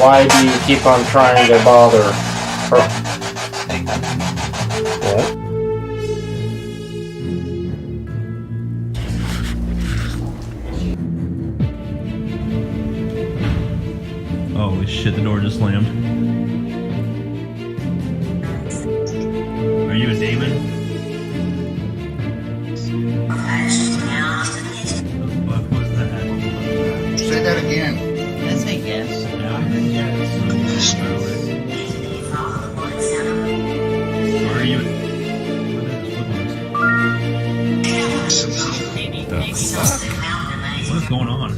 Why do you keep on trying to bother her? What? Holy shit, the door just slammed. Are you a demon? What was that? Say that again. Did I say yes? Yeah, I heard yes. Or are you What is going on?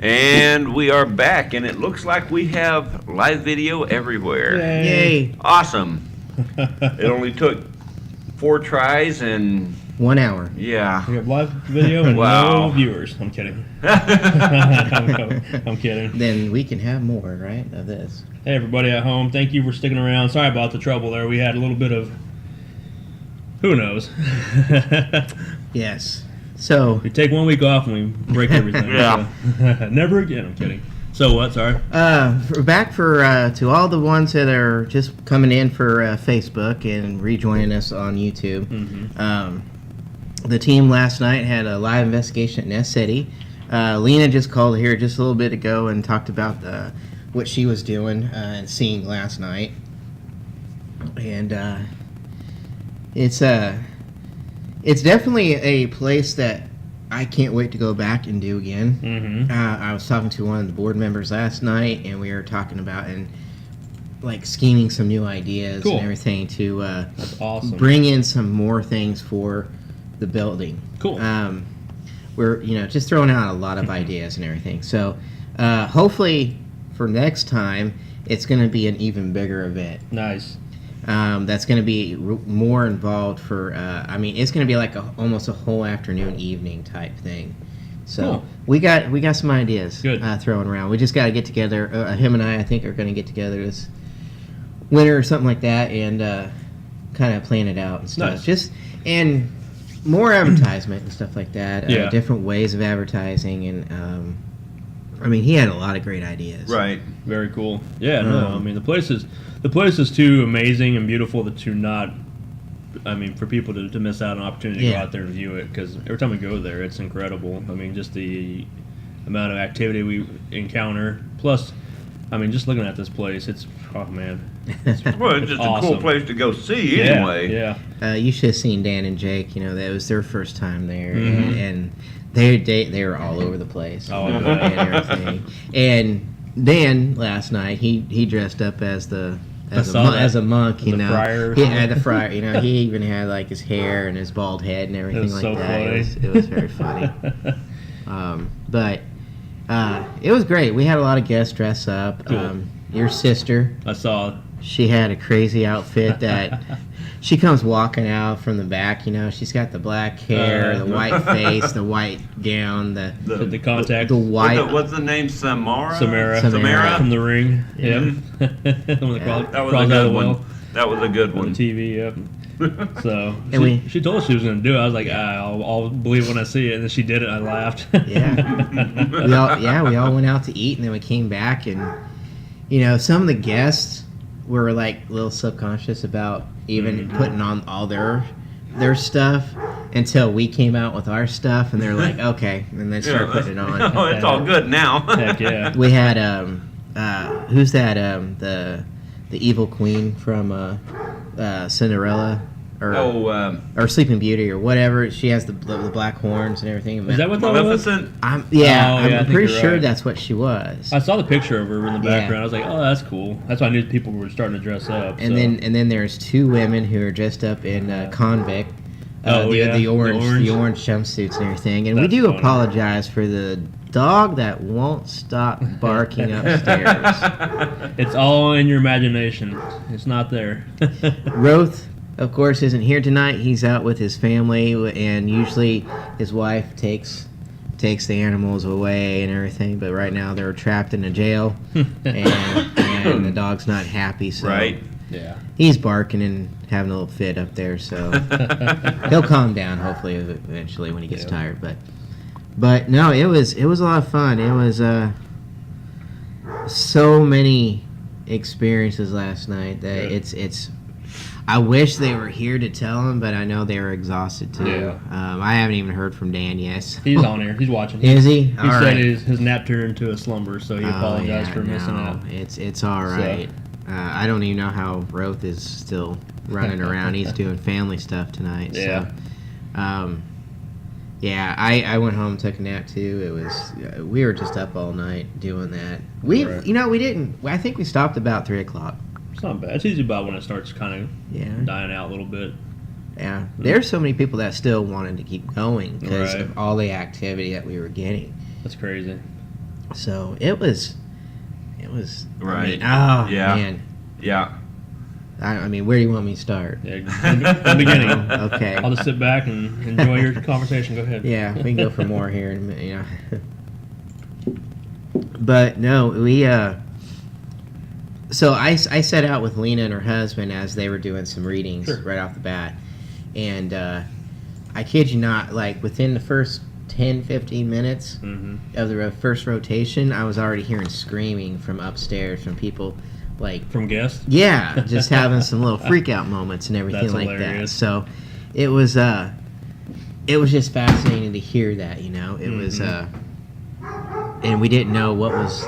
And we are back, and it looks like we have live video everywhere. Yay! Awesome. It only took 4 tries, and 1 hour. yeah. We have live video and Wow. no viewers. I'm kidding. I'm kidding. Then we can have more, right, of this. Hey, everybody at home. Thank you for sticking around. Sorry about the trouble there. We had a little bit of... Who knows? Yes. So, We take 1 week off and we break everything. Yeah. So, never again. I'm kidding. So what? Sorry. back to all the ones that are just coming in for Facebook and rejoining us on YouTube. The team last night had a live investigation at Nest City. Lena just called here just a little bit ago and talked about what she was doing and seeing last night. And it's definitely a place that I can't wait to go back and do again. I was talking to one of the board members last night, and we were talking about scheming some new ideas Cool. and everything to That's awesome. bring in some more things for the building. Cool. We're just throwing out a lot of ideas and everything. So hopefully for next time, it's going to be an even bigger event. Nice. That's going to be more involved for. It's going to be like almost a whole afternoon, evening type thing. So Cool. we got some ideas Good. throwing around. We just got to get together. Him and I think, are going to get together this winter or something like that, and kind of plan it out and stuff. Nice. And more advertisement and stuff like that. Yeah. Different ways of advertising, and he had a lot of great ideas. Right. Very cool. Yeah. No. I mean, the place is too amazing and beautiful to not. I mean, for people to miss out on an opportunity to go Yeah. out there and view it, because every time we go there, it's incredible. I mean, just the amount of activity we encounter. Plus, I mean, just looking at this place, it's oh man. Well, it's just a Awesome. cool place to go see anyway. Yeah. You should have seen Dan and Jake. That was their first time there, Mhm. and they were all over the place. Oh, I and bet. everything. And Dan last night he dressed up as a saw that. monk. The friar or He had something. the friar. He even had like his hair and his bald head and everything was like so that. funny. It was very funny. But it was great. We had a lot of guests dress up. Cool. Your sister. I saw. She had a crazy outfit that she comes walking out from the back. She's got the black hair, the white face, the white gown, The the contact. white. What's the name? Samara? Samara from The Ring. Mhm. Yep. When the Yeah. That was crawls a out of good the one. well. That was a good On one. the TV, yep. So And she told us she was going to do it. I was like, I'll believe when I see it. And then she did it. And I laughed. Yeah. We all went out to eat, and then we came back, and some of the guests were like a little subconscious about even putting on all their stuff. until we came out with our stuff, and they're like, okay, and they start putting it on. No, it's all good now. Heck yeah. We had who's that? The evil queen from Cinderella, or Sleeping Beauty, or whatever. She has the black horns and everything. Is that what that was? Maleficent. I'm Oh, yeah, I I'm think pretty you're sure right. that's what she was. I saw the picture of her in the Yeah. background. I was like, oh, that's cool. That's why I knew people were starting to dress up. And then there's two women who are dressed up in convict. Oh, yeah, the orange the orange. jumpsuits and everything. And we That's do funny. apologize for the dog that won't stop barking upstairs. It's all in your imagination. It's not there. Roth, of course, isn't here tonight. He's out with his family, and usually his wife takes the animals away and everything. But right now they're trapped in a jail, and the dog's not happy. So Right. Yeah. he's barking and having a little fit up there. So he'll calm down hopefully eventually when he gets Yeah. tired. But no, it was a lot of fun. It was so many experiences last night that Good. it's. I wish they were here to tell them, but I know they were exhausted too. Yeah. I haven't even heard from Dan yet. He's on here. He's watching. Is he? He All said right. his nap turned into a slumber, so he apologized for missing no, out. It's all right. I don't even know how Roth is still running around. He's doing family stuff tonight. Yeah. So, yeah, I went home, took a nap too. It was we were just up all night doing that. We didn't. I think we stopped about 3:00. It's not bad. It's usually about when it starts kind of Yeah. dying out a little bit. Yeah. There's so many people that still wanted to keep going because Right. of all the activity that we were getting. That's crazy. So it was. Right. I mean, oh Yeah. man. Yeah. I mean, where do you want me to start? Yeah, from the beginning. Okay. I'll just sit back and enjoy your conversation. Go ahead. Yeah, we can go for more here in a minute, you know. But no, we so I set out with Lena and her husband as they were doing some readings Sure. right off the bat. And I kid you not, like within the first 10-15 minutes Mm-hmm. of the first rotation, I was already hearing screaming from upstairs from people like From guests? yeah, just having some little freak out moments and everything That's like that. hilarious. So it was just fascinating to hear that, you know. It was and we didn't know what was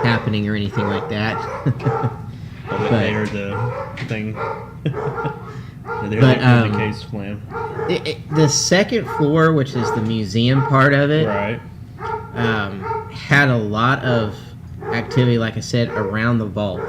happening or anything like that. Oh, But- they heard the thing. They But, heard the case slam. The second floor, which is the museum part of it, Right. had a lot of activity, like I said, around the vault.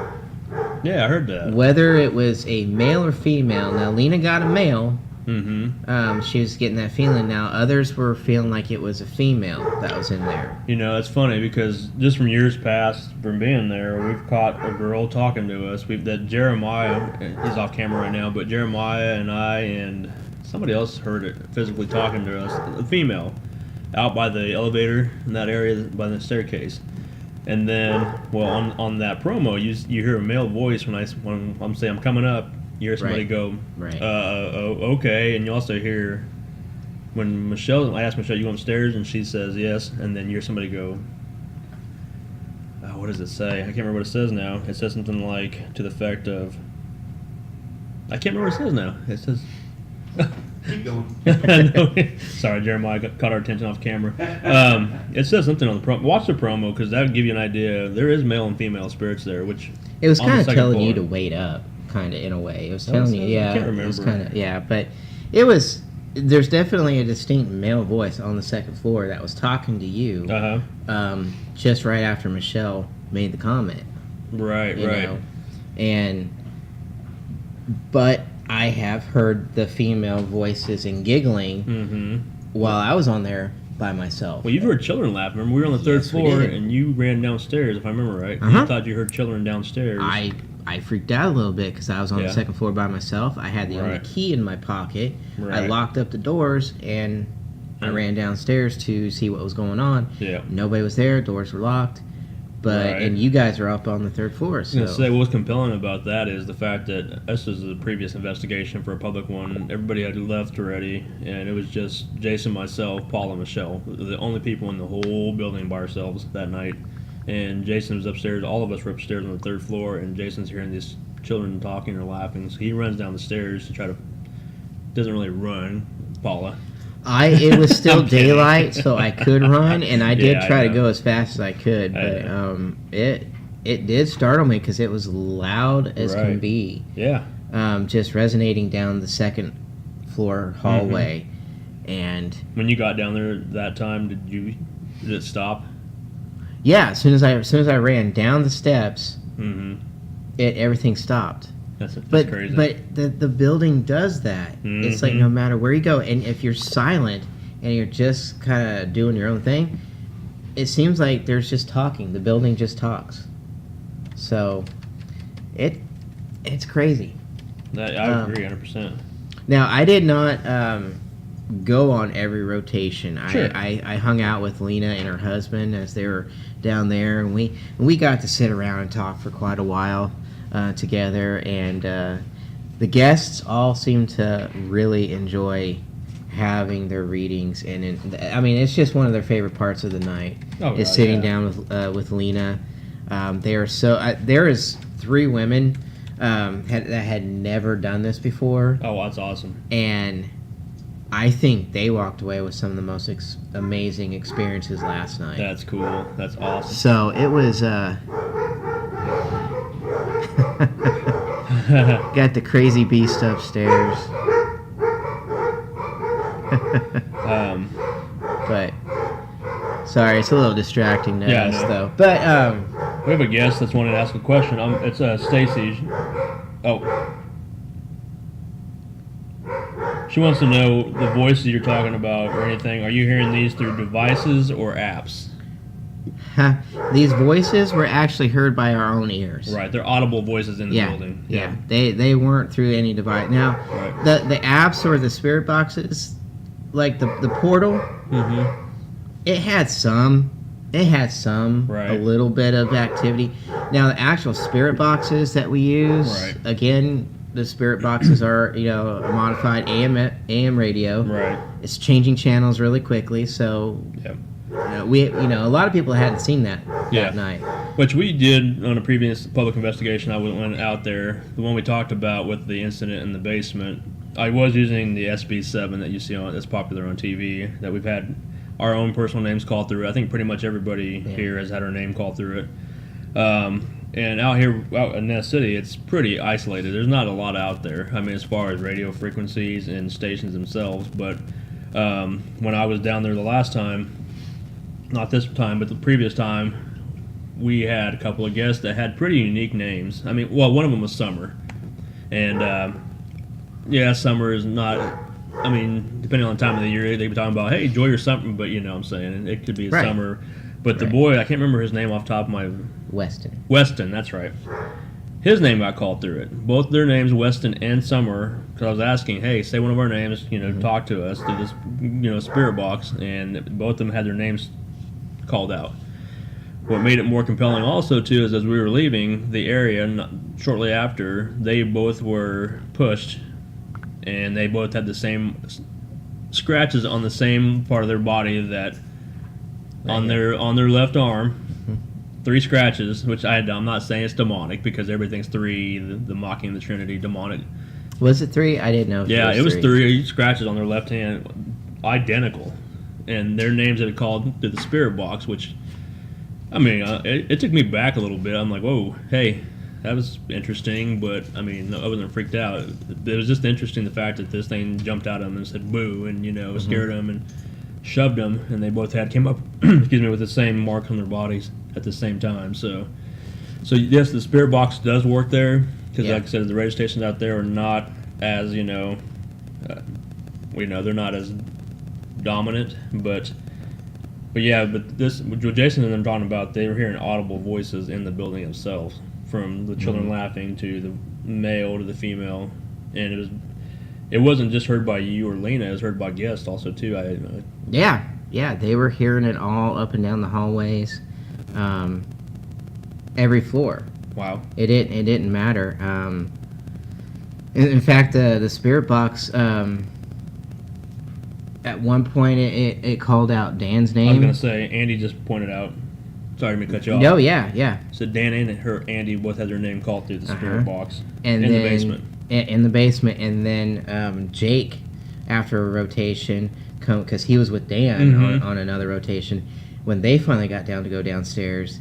Yeah, I heard that. Whether it was a male or female. Now, Lena got a male. Mm-hmm. She was getting that feeling. Now, others were feeling like it was a female that was in there. You know, it's funny because just from years past, from being there, we've caught a girl talking to us. That Jeremiah, he's off camera right now, but Jeremiah and I and somebody else heard it physically talking to us, a female, out by the elevator in that area by the staircase. And then, well, on that promo, you hear a male voice when I'm saying I'm coming up. You hear somebody Right. go, Right. okay, and you also hear when I asked Michelle, you go upstairs, and she says yes, and then you hear somebody go, what does it say? I can't remember what it says now. It says something like to the effect of, I can't remember what it says now. It says. Keep going. No, sorry, Jeremiah caught our attention off camera. It says something on the promo. Watch the promo because that would give you an idea. There is male and female spirits there, which It was on the kind of second telling you floor. to wait up, kind of in a way. It was Oh, telling so- you, I yeah. can't It was remember. kind of, yeah, but it was. There's definitely a distinct male voice on the second floor that was talking to you, just right after Michelle made the comment. Right, You right. know? But I have heard the female voices and giggling Mm-hmm. while I was on there by myself. Well, you've heard children laugh. Remember, we were on the third Yes, we floor, did. and you ran downstairs, if I remember right. Uh-huh. You thought you heard children downstairs. I freaked out a little bit because I was on Yeah. the second floor by myself. I had the only Right. key in my pocket. I Right. locked up the doors and I Mm. ran downstairs to see what was going on. Yeah. Nobody was there. Doors were locked. But Right. and you guys are up on the third floor. I was going to So say, what was compelling about that is the fact that this was the previous investigation for a public one. Everybody had left already, and it was just Jason, myself, Paul, and Michelle, the only people in the whole building by ourselves that night. And Jason was upstairs. All of us were upstairs on the third floor, and Jason's hearing these children talking or laughing. So he runs down the stairs to try to. Doesn't really run, Paula. It was still I'm kidding. daylight, so I could run, and I did Yeah, I try to know. go as fast as I could, I but it did startle me because it was loud as can Right. be, Yeah. just resonating down the second floor hallway, and When you got down there that time, did it stop? yeah, as soon as I ran down the steps, Mm-hmm. everything stopped. That's But crazy. the building does that. It's like Mhm. no matter where you go, and if you're silent and you're just kind of doing your own thing, it seems like there's just talking. The building just talks. So, it's crazy. I agree 100%. Now I did not go on every rotation. Sure. I hung out with Lena and her husband as they were down there, and we got to sit around and talk for quite a while together. And the guests all seemed to really enjoy having their readings, and I mean it's just one of their favorite parts of the night Oh, is God, sitting yeah. down with Lena. They are so there is 3 women that had never done this before. Oh, that's awesome. And I think they walked away with some of the most amazing experiences last night. That's cool. That's awesome. So it was got the crazy beast upstairs. But sorry, it's a little distracting to Yeah, I us know. though. But We have a guest that's wanting to ask a question. It's Stacy. Oh. She wants to know the voices you're talking about or anything. Are you hearing these through devices or apps? these voices were actually heard by our own ears. Right, they're audible voices in the Yeah, building. yeah. They weren't through any device. Now, Right. the apps or the spirit boxes, like the portal, Mm-hmm. it had some Right. a little bit of activity. Now the actual spirit boxes that we use, Right. again, the spirit boxes are a modified AM radio. Right. It's changing channels really quickly, so Yep. a lot of people hadn't seen that Yeah. night. Which we did on a previous public investigation. I went out there. The one we talked about with the incident in the basement. I was using the SB7 that you see on that's popular on TV. That we've had our own personal names called through. I think pretty much everybody here has had our name called through it. And out here, out in Ness City, it's pretty isolated. There's not a lot out there. I mean, as far as radio frequencies and stations themselves. But when I was down there the last time, not this time, but the previous time, we had a couple of guests that had pretty unique names. I mean, well, one of them was Summer. And, yeah, Summer is not... I mean, depending on the time of the year, they'd be talking about, hey, enjoy your summer, but you know what I'm saying. And it could be Right. summer. But the Right. boy, I can't remember his name off the top of my... Weston, that's right. His name got called through it. Both their names, Weston and Summer, because I was asking, hey, say one of our names, talk to us through this, spirit box, and both of them had their names called out. What made it more compelling also, too, is as we were leaving the area, shortly after, they both were pushed, and they both had the same scratches on the same part of their body that on their left arm. 3 scratches, which I'm not saying it's demonic because everything's 3, the mocking the Trinity, demonic. Was it 3? I didn't know. If Yeah, it was 3 scratches on their left hand, identical. And their names had called through the spirit box, which, I mean, it took me back a little bit. I'm like, whoa, hey, that was interesting, but, I mean, I wasn't freaked out. It was just interesting the fact that this thing jumped out at them and said boo and, scared them and shoved them, and they both came up, excuse me, with the same marks on their bodies at the same time. So yes, the spirit box does work there because, like I said, the radio stations out there are not as they're not as dominant, but this what Jason and them talking about, they were hearing audible voices in the building themselves, from the children laughing to the male to the female, and it wasn't just heard by you or Lena, it was heard by guests also too. Yeah, they were hearing it all up and down the hallways, every floor. Wow. It didn't matter. In fact, the spirit box, at one point it called out Dan's name. I was gonna say, Andy just pointed out. Sorry to cut you off. No, yeah. So Dan and Andy both had their name called through the spirit box And in then, the basement. In the basement, and then Jake, after a rotation, come because he was with Dan Mhm. on another rotation. When they finally got down to go downstairs,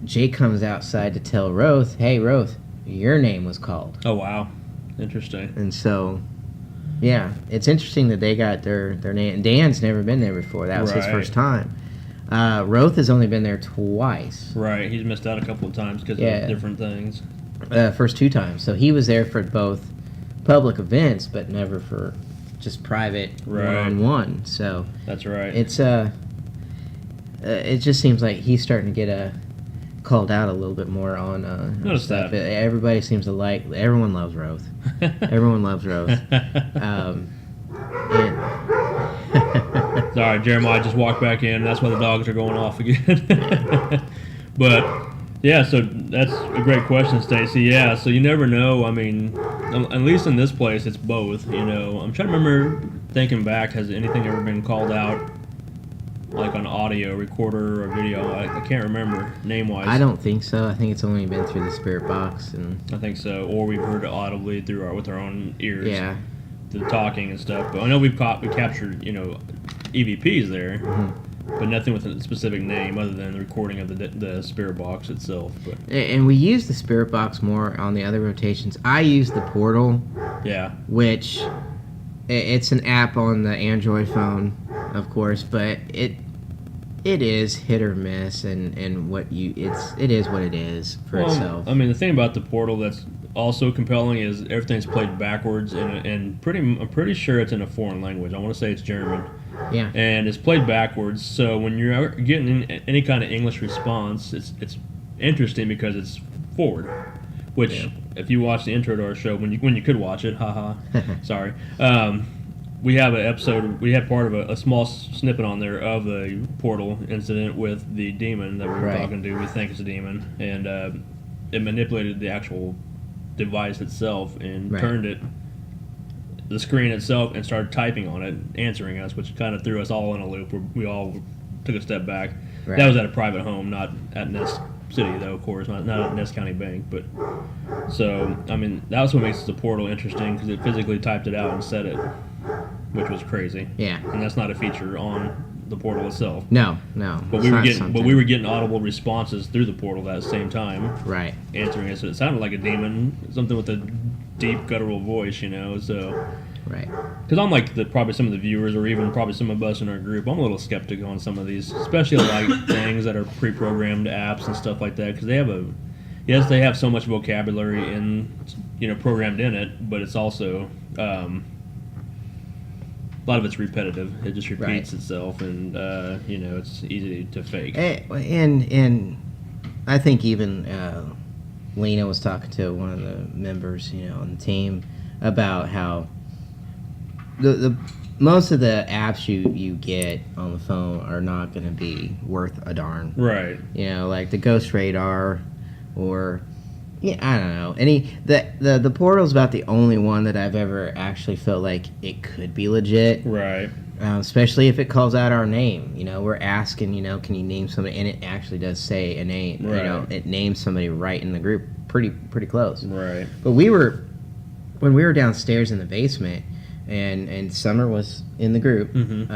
Jake comes outside to tell Roth, "Hey, Roth, your name was called." Oh wow, interesting. And so, yeah, it's interesting that they got their name. Dan's never been there before. That was his Right. first time. Roth has only been there twice. Right, he's missed out a couple of times because Yeah. of different things. First 2 times. So he was there for both public events, but never for just private Right. one-on-one. So That's right. it's it just seems like he's starting to get called out a little bit more on Noticed stuff. that. Everybody seems to like. Everyone loves Roth. Everyone loves Roth. And Sorry, Jeremiah just walked back in. That's why the dogs are going off again. But yeah, so that's a great question, Stacy. Yeah, so you never know. I mean, at least in this place, it's both. You know, I'm trying to remember. Thinking back, has anything ever been called out, like on audio, recorder, or video? I can't remember name wise. I don't think so. I think it's only been through the spirit box and I think so, or we've heard it audibly with our own ears. yeah. The talking and stuff. But I know we captured, EVPs there, but nothing with a specific name other than the recording of the spirit box itself. But And we use the spirit box more on the other rotations. I use the portal, yeah, which it's an app on the Android phone, of course, but it is hit or miss, and it is what it is for itself. I mean, the thing about the portal that's also compelling is everything's played backwards, and I'm pretty sure it's in a foreign language. I want to say it's German. Yeah. And it's played backwards, so when you're getting any kind of English response, it's interesting because it's forward. Which, Yeah. if you watch the intro to our show, when you could watch it, haha, sorry. We have an episode. We had part of a small snippet on there of a portal incident with the demon that we were Right. talking to. We think it's a demon, and it manipulated the actual device itself and Right. turned the screen itself and started typing on it, answering us, which kind of threw us all in a loop. We all took a step back. Right. That was at a private home, not at Ness City, though, of course, not at Ness County Bank. But so, I mean, that's what makes the portal interesting because it physically typed it out and said it, which was crazy. Yeah. And that's not a feature on the portal itself. No. But it's we were not getting, something. we were getting audible responses through the portal at the same time, Right. answering us. So it sounded like a demon, something with a deep guttural voice, So, Right. because I'm like probably some of the viewers, or even probably some of us in our group, I'm a little skeptical on some of these, especially like things that are pre-programmed apps and stuff like that, because they have so much vocabulary programmed in it, but it's also a lot of it's repetitive. It just repeats itself, and it's easy to fake. And I think even Lena was talking to one of the members, on the team about how the most of the apps you get on the phone are not going to be worth a darn. Right. Like the Ghost Radar, or I don't know. The portal's about the only one that I've ever actually felt like it could be legit. Right. Especially if it calls out our name. We're asking, can you name somebody, and it actually does say a name. Right. It names somebody right in the group, pretty close. Right. But when we were downstairs in the basement, and Summer was in the group, Mhm.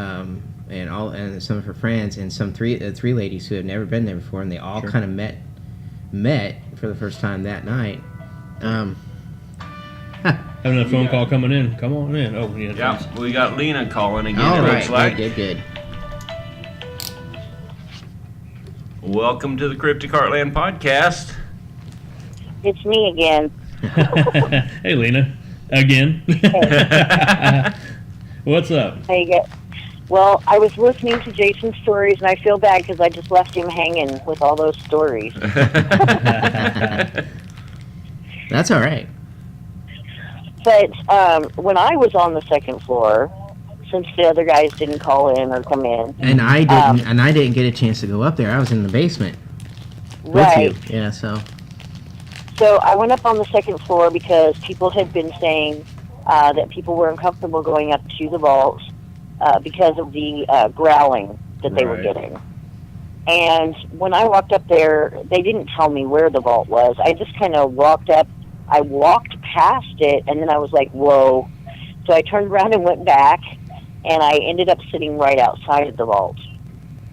And some of her friends, and some three ladies who had never been there before, and they all Sure. kind of met for the first time that night. Having a phone call coming in. Come on in. Oh, yeah. Yeah, we got Lena calling again, All it right, looks like. good. Welcome to the Cryptic Heartland podcast. It's me again. Hey, Lena. Again. What's up? How you get? Well, I was listening to Jason's stories, and I feel bad because I just left him hanging with all those stories. That's all right. But when I was on the second floor, since the other guys didn't call in or come in, And I didn't get a chance to go up there. I was in the basement right? with you. Yeah, so So I went up on the second floor because people had been saying that people were uncomfortable going up to the vaults because of the growling that they were Right. getting. And when I walked up there, they didn't tell me where the vault was. I just kind of walked up. I walked past it, and then I was like, whoa. So I turned around and went back, and I ended up sitting right outside of the vault.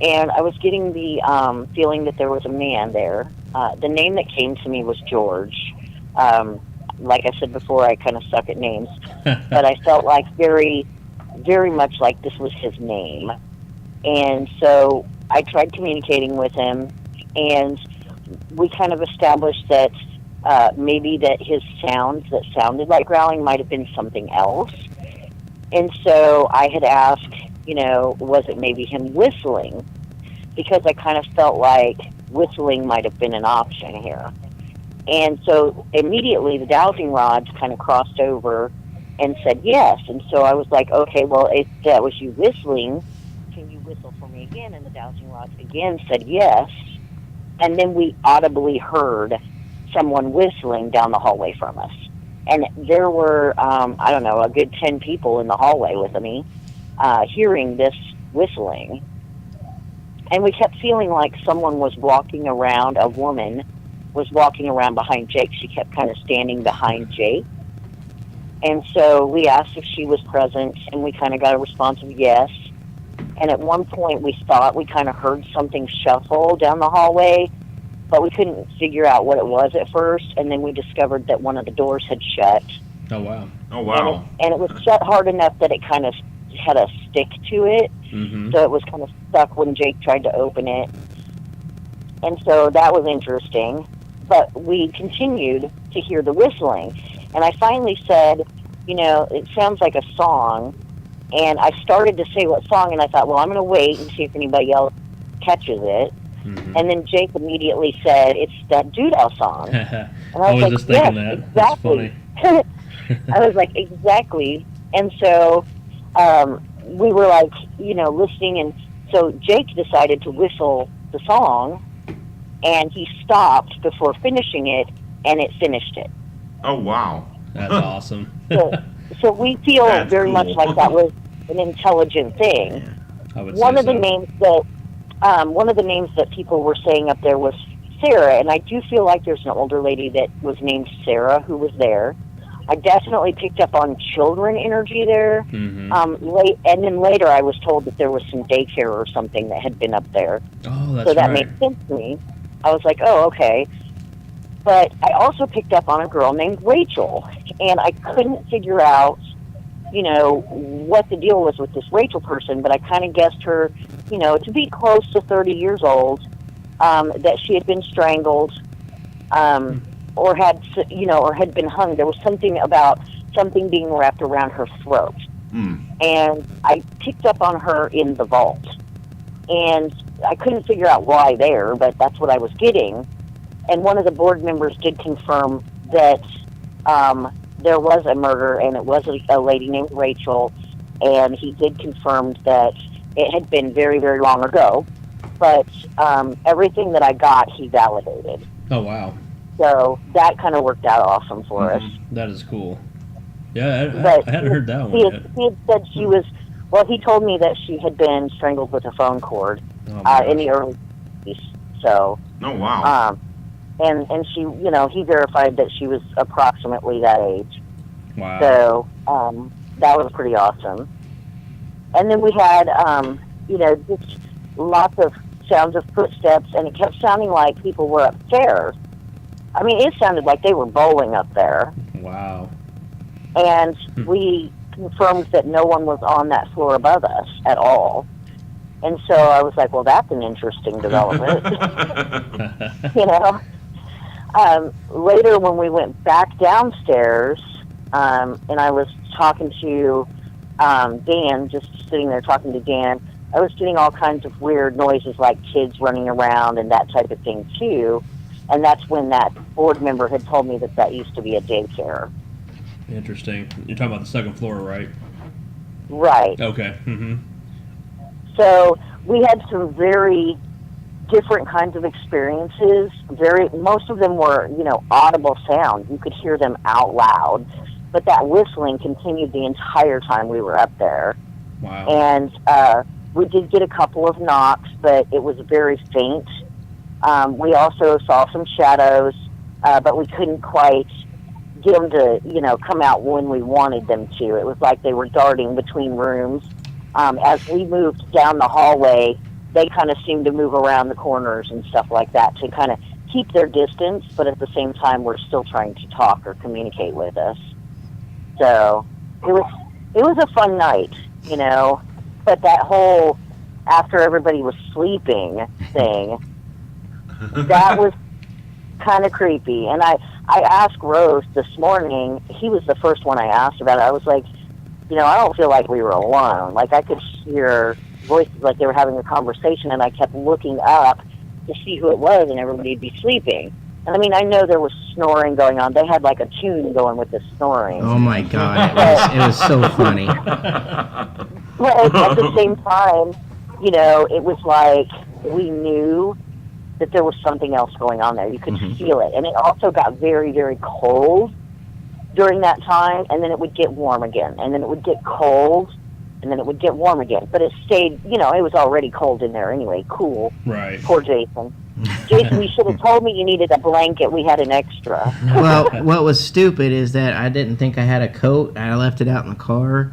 And I was getting the feeling that there was a man there. The name that came to me was George. Like I said before, I kind of suck at names, but I felt like very, very much like this was his name. And so I tried communicating with him, and we kind of established that maybe that his sounds that sounded like growling might have been something else. And so I had asked, was it maybe him whistling? Because I kind of felt like whistling might have been an option here. And so immediately the dowsing rods kind of crossed over and said yes. And so I was like, okay, well, if that was you whistling, can you whistle for me again? And the dowsing rods again said yes. And then we audibly heard someone whistling down the hallway from us. And there were, I don't know, a good 10 people in the hallway with me hearing this whistling. And we kept feeling like someone was walking around, a woman was walking around behind Jake. She kept kind of standing behind Jake. And so we asked if she was present, and we kind of got a response of yes. And at one point we thought we kind of heard something shuffle down the hallway, but we couldn't figure out what it was at first. And then we discovered that one of the doors had shut. Oh, wow. Oh, wow. And it was shut hard enough that it kind of had a stick to it. Mm-hmm. So it was kind of stuck when Jake tried to open it. And so that was interesting. But we continued to hear the whistling. And I finally said, it sounds like a song. And I started to say what song, and I thought, well, I'm going to wait and see if anybody else catches it. Mm-hmm. And then Jake immediately said, it's that Doodah song. And I was like, just thinking yes, that. That's exactly. funny. I was like, exactly. And so we were like, listening. And so Jake decided to whistle the song, and he stopped before finishing it, and it finished it. Oh, wow. That's awesome. So we feel That's very much cool. like that was an intelligent thing. I would One say of the so. names that people were saying up there was Sarah, and I do feel like there's an older lady that was named Sarah who was there. I definitely picked up on children energy there. Mm-hmm. And then later I was told that there was some daycare or something that had been up there. Oh, that's So that right. made sense to me. I was like, oh, okay. But I also picked up on a girl named Rachel, and I couldn't figure out, what the deal was with this Rachel person, but I kind of guessed her, to be close to 30 years old, that she had been strangled, or had been hung. There was something about something being wrapped around her throat. And I picked up on her in the vault. And I couldn't figure out why there, but that's what I was getting. And one of the board members did confirm that there was a murder, and it was a lady named Rachel, and he did confirm that it had been very, very long ago. But everything that I got, he validated. Oh, wow. So that kind of worked out awesome for us. That is cool. Yeah, But I hadn't heard that one He yet. had said she was, he told me that she had been strangled with a phone cord Oh, my in gosh. the early 80s. So, Oh, wow. and she, he verified that she was approximately that age. Wow. So, that was pretty awesome. And then we had, just lots of sounds of footsteps, and it kept sounding like people were upstairs. I mean, it sounded like they were bowling up there. Wow. And we confirmed that no one was on that floor above us at all. And so I was like, well, that's an interesting development. Later when we went back downstairs, and I was talking to Dan, just sitting there talking to Dan, I was getting all kinds of weird noises like kids running around and that type of thing too. And that's when that board member had told me that used to be a daycare. Interesting. You're talking about the second floor, right? Right. Okay. Mm-hmm. So we had some very different kinds of experiences. Most of them were, audible sound. You could hear them out loud. But that whistling continued the entire time we were up there. Wow. And we did get a couple of knocks, but it was very faint. We also saw some shadows, but we couldn't quite get them to, come out when we wanted them to. It was like they were darting between rooms. as we moved down the hallway, they kind of seemed to move around the corners and stuff like that to kind of keep their distance, but at the same time, we're still trying to talk or communicate with us. So it was a fun night, you know. But that whole after everybody was sleeping thing, that was kind of creepy. And I asked Rose this morning. He was the first one I asked about it. I was like, you know, I don't feel like we were alone. Like I could hear voices like they were having a conversation, and I kept looking up to see who it was, and everybody'd be sleeping. And I mean, I know there was snoring going on. They had like a tune going with the snoring. Oh my God, it was so funny. But at the same time, you know, it was like we knew that there was something else going on there. You could feel it. And it also got very, very cold during that time, and then it would get warm again. And then it would get cold, and then it would get warm again. But it stayed, you know, it was already cold in there anyway, cool. Right. Poor Jason. Jason, you should have told me you needed a blanket. We had an extra. Well, what was stupid is that I didn't think I had a coat. I left it out in the car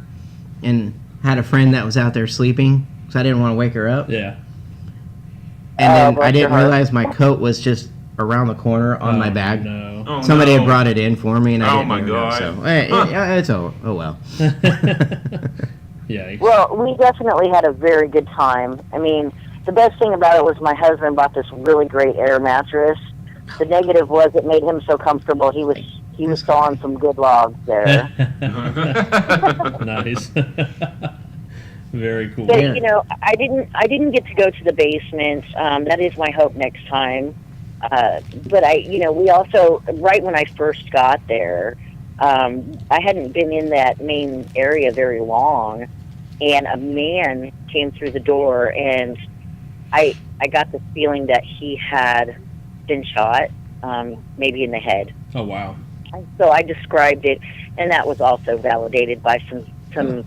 and had a friend that was out there sleeping, so I didn't want to wake her up. Yeah. And then bless I didn't your heart. realize my coat was just around the corner on my bag. No. Oh, Somebody no. had brought it in for me, and I Oh, didn't my even know. God. So it's oh well. Yeah. Well, we definitely had a very good time. I mean, the best thing about it was my husband bought this really great air mattress. The negative was it made him so comfortable. He was sawing some good logs there. Nice. Very cool. But Yeah. you know, I didn't get to go to the basement. That is my hope next time. But we also, right when I first got there, I hadn't been in that main area very long, and a man came through the door, and I got the feeling that he had been shot, maybe in the head. Oh wow. So I described it, and that was also validated by some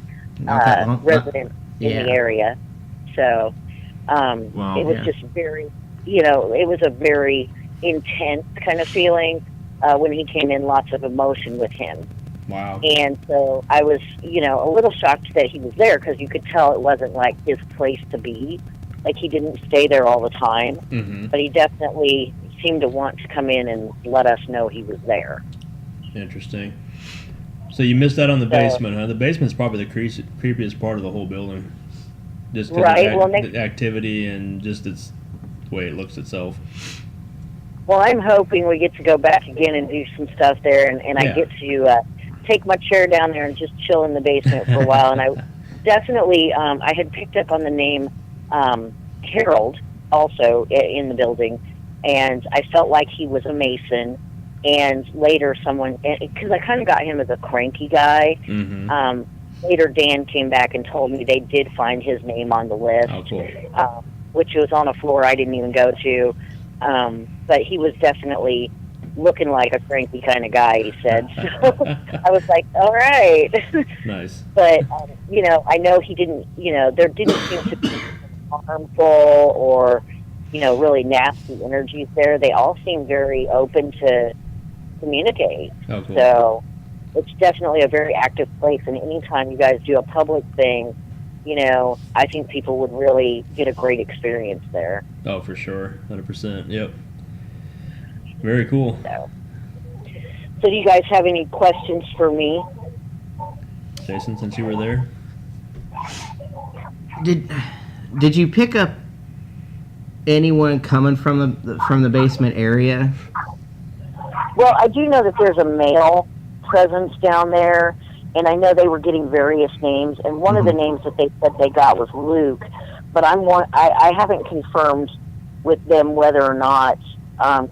residents in the area. So Wow. it was Yeah. just very, you know, it was a very intense kind of feeling when he came in, lots of emotion with him. Wow. And so I was, you know, a little shocked that he was there because you could tell it wasn't like his place to be. Like he didn't stay there all the time, Mm-hmm. but he definitely seemed to want to come in and let us know he was there. Interesting. So you missed out on the So- basement, huh? The basement's probably the creepiest part of the whole building. Just 'cause Right, of well, the activity and just its way it looks itself. Well, I'm hoping we get to go back again and do some stuff there, and Yeah. I get to take my chair down there and just chill in the basement for a while. And I definitely, I had picked up on the name Harold also in the building, and I felt like he was a Mason. And later someone, because I kind of got him as a cranky guy, Mm-hmm. later Dan came back and told me they did find his name on the list. Oh, cool. Which was on a floor I didn't even go to. But he was definitely looking like a cranky kind of guy, he said. So I was like, all right. Nice. But, you know, I know he didn't, you know, there didn't seem to be harmful or, you know, really nasty energies there. They all seemed very open to communicate. Oh, cool. So it's definitely a very active place. And anytime you guys do a public thing, you know, I think people would really get a great experience there. Oh, for sure. 100%. Yep. Very cool. So do you guys have any questions for me? Jason, since you were there? Did you pick up anyone coming from the basement area? Well, I do know that there's a male presence down there, and I know they were getting various names, and one of the names that they said they got was Luke, but I haven't confirmed with them whether or not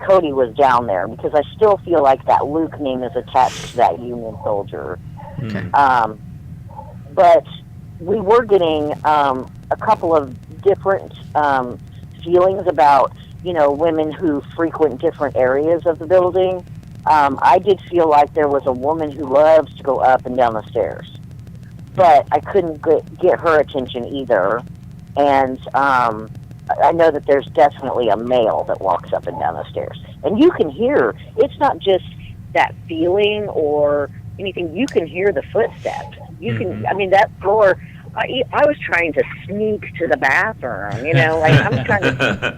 Cody was down there, because I still feel like that Luke name is attached to that Union soldier. Okay. But we were getting a couple of different feelings about, you know, women who frequent different areas of the building. I did feel like there was a woman who loves to go up and down the stairs, but I couldn't get her attention either. And I know that there's definitely a male that walks up and down the stairs. And you can hear, it's not just that feeling or anything, you can hear the footsteps. You can, I mean, that floor, I was trying to sneak to the bathroom, you know, like I'm trying to.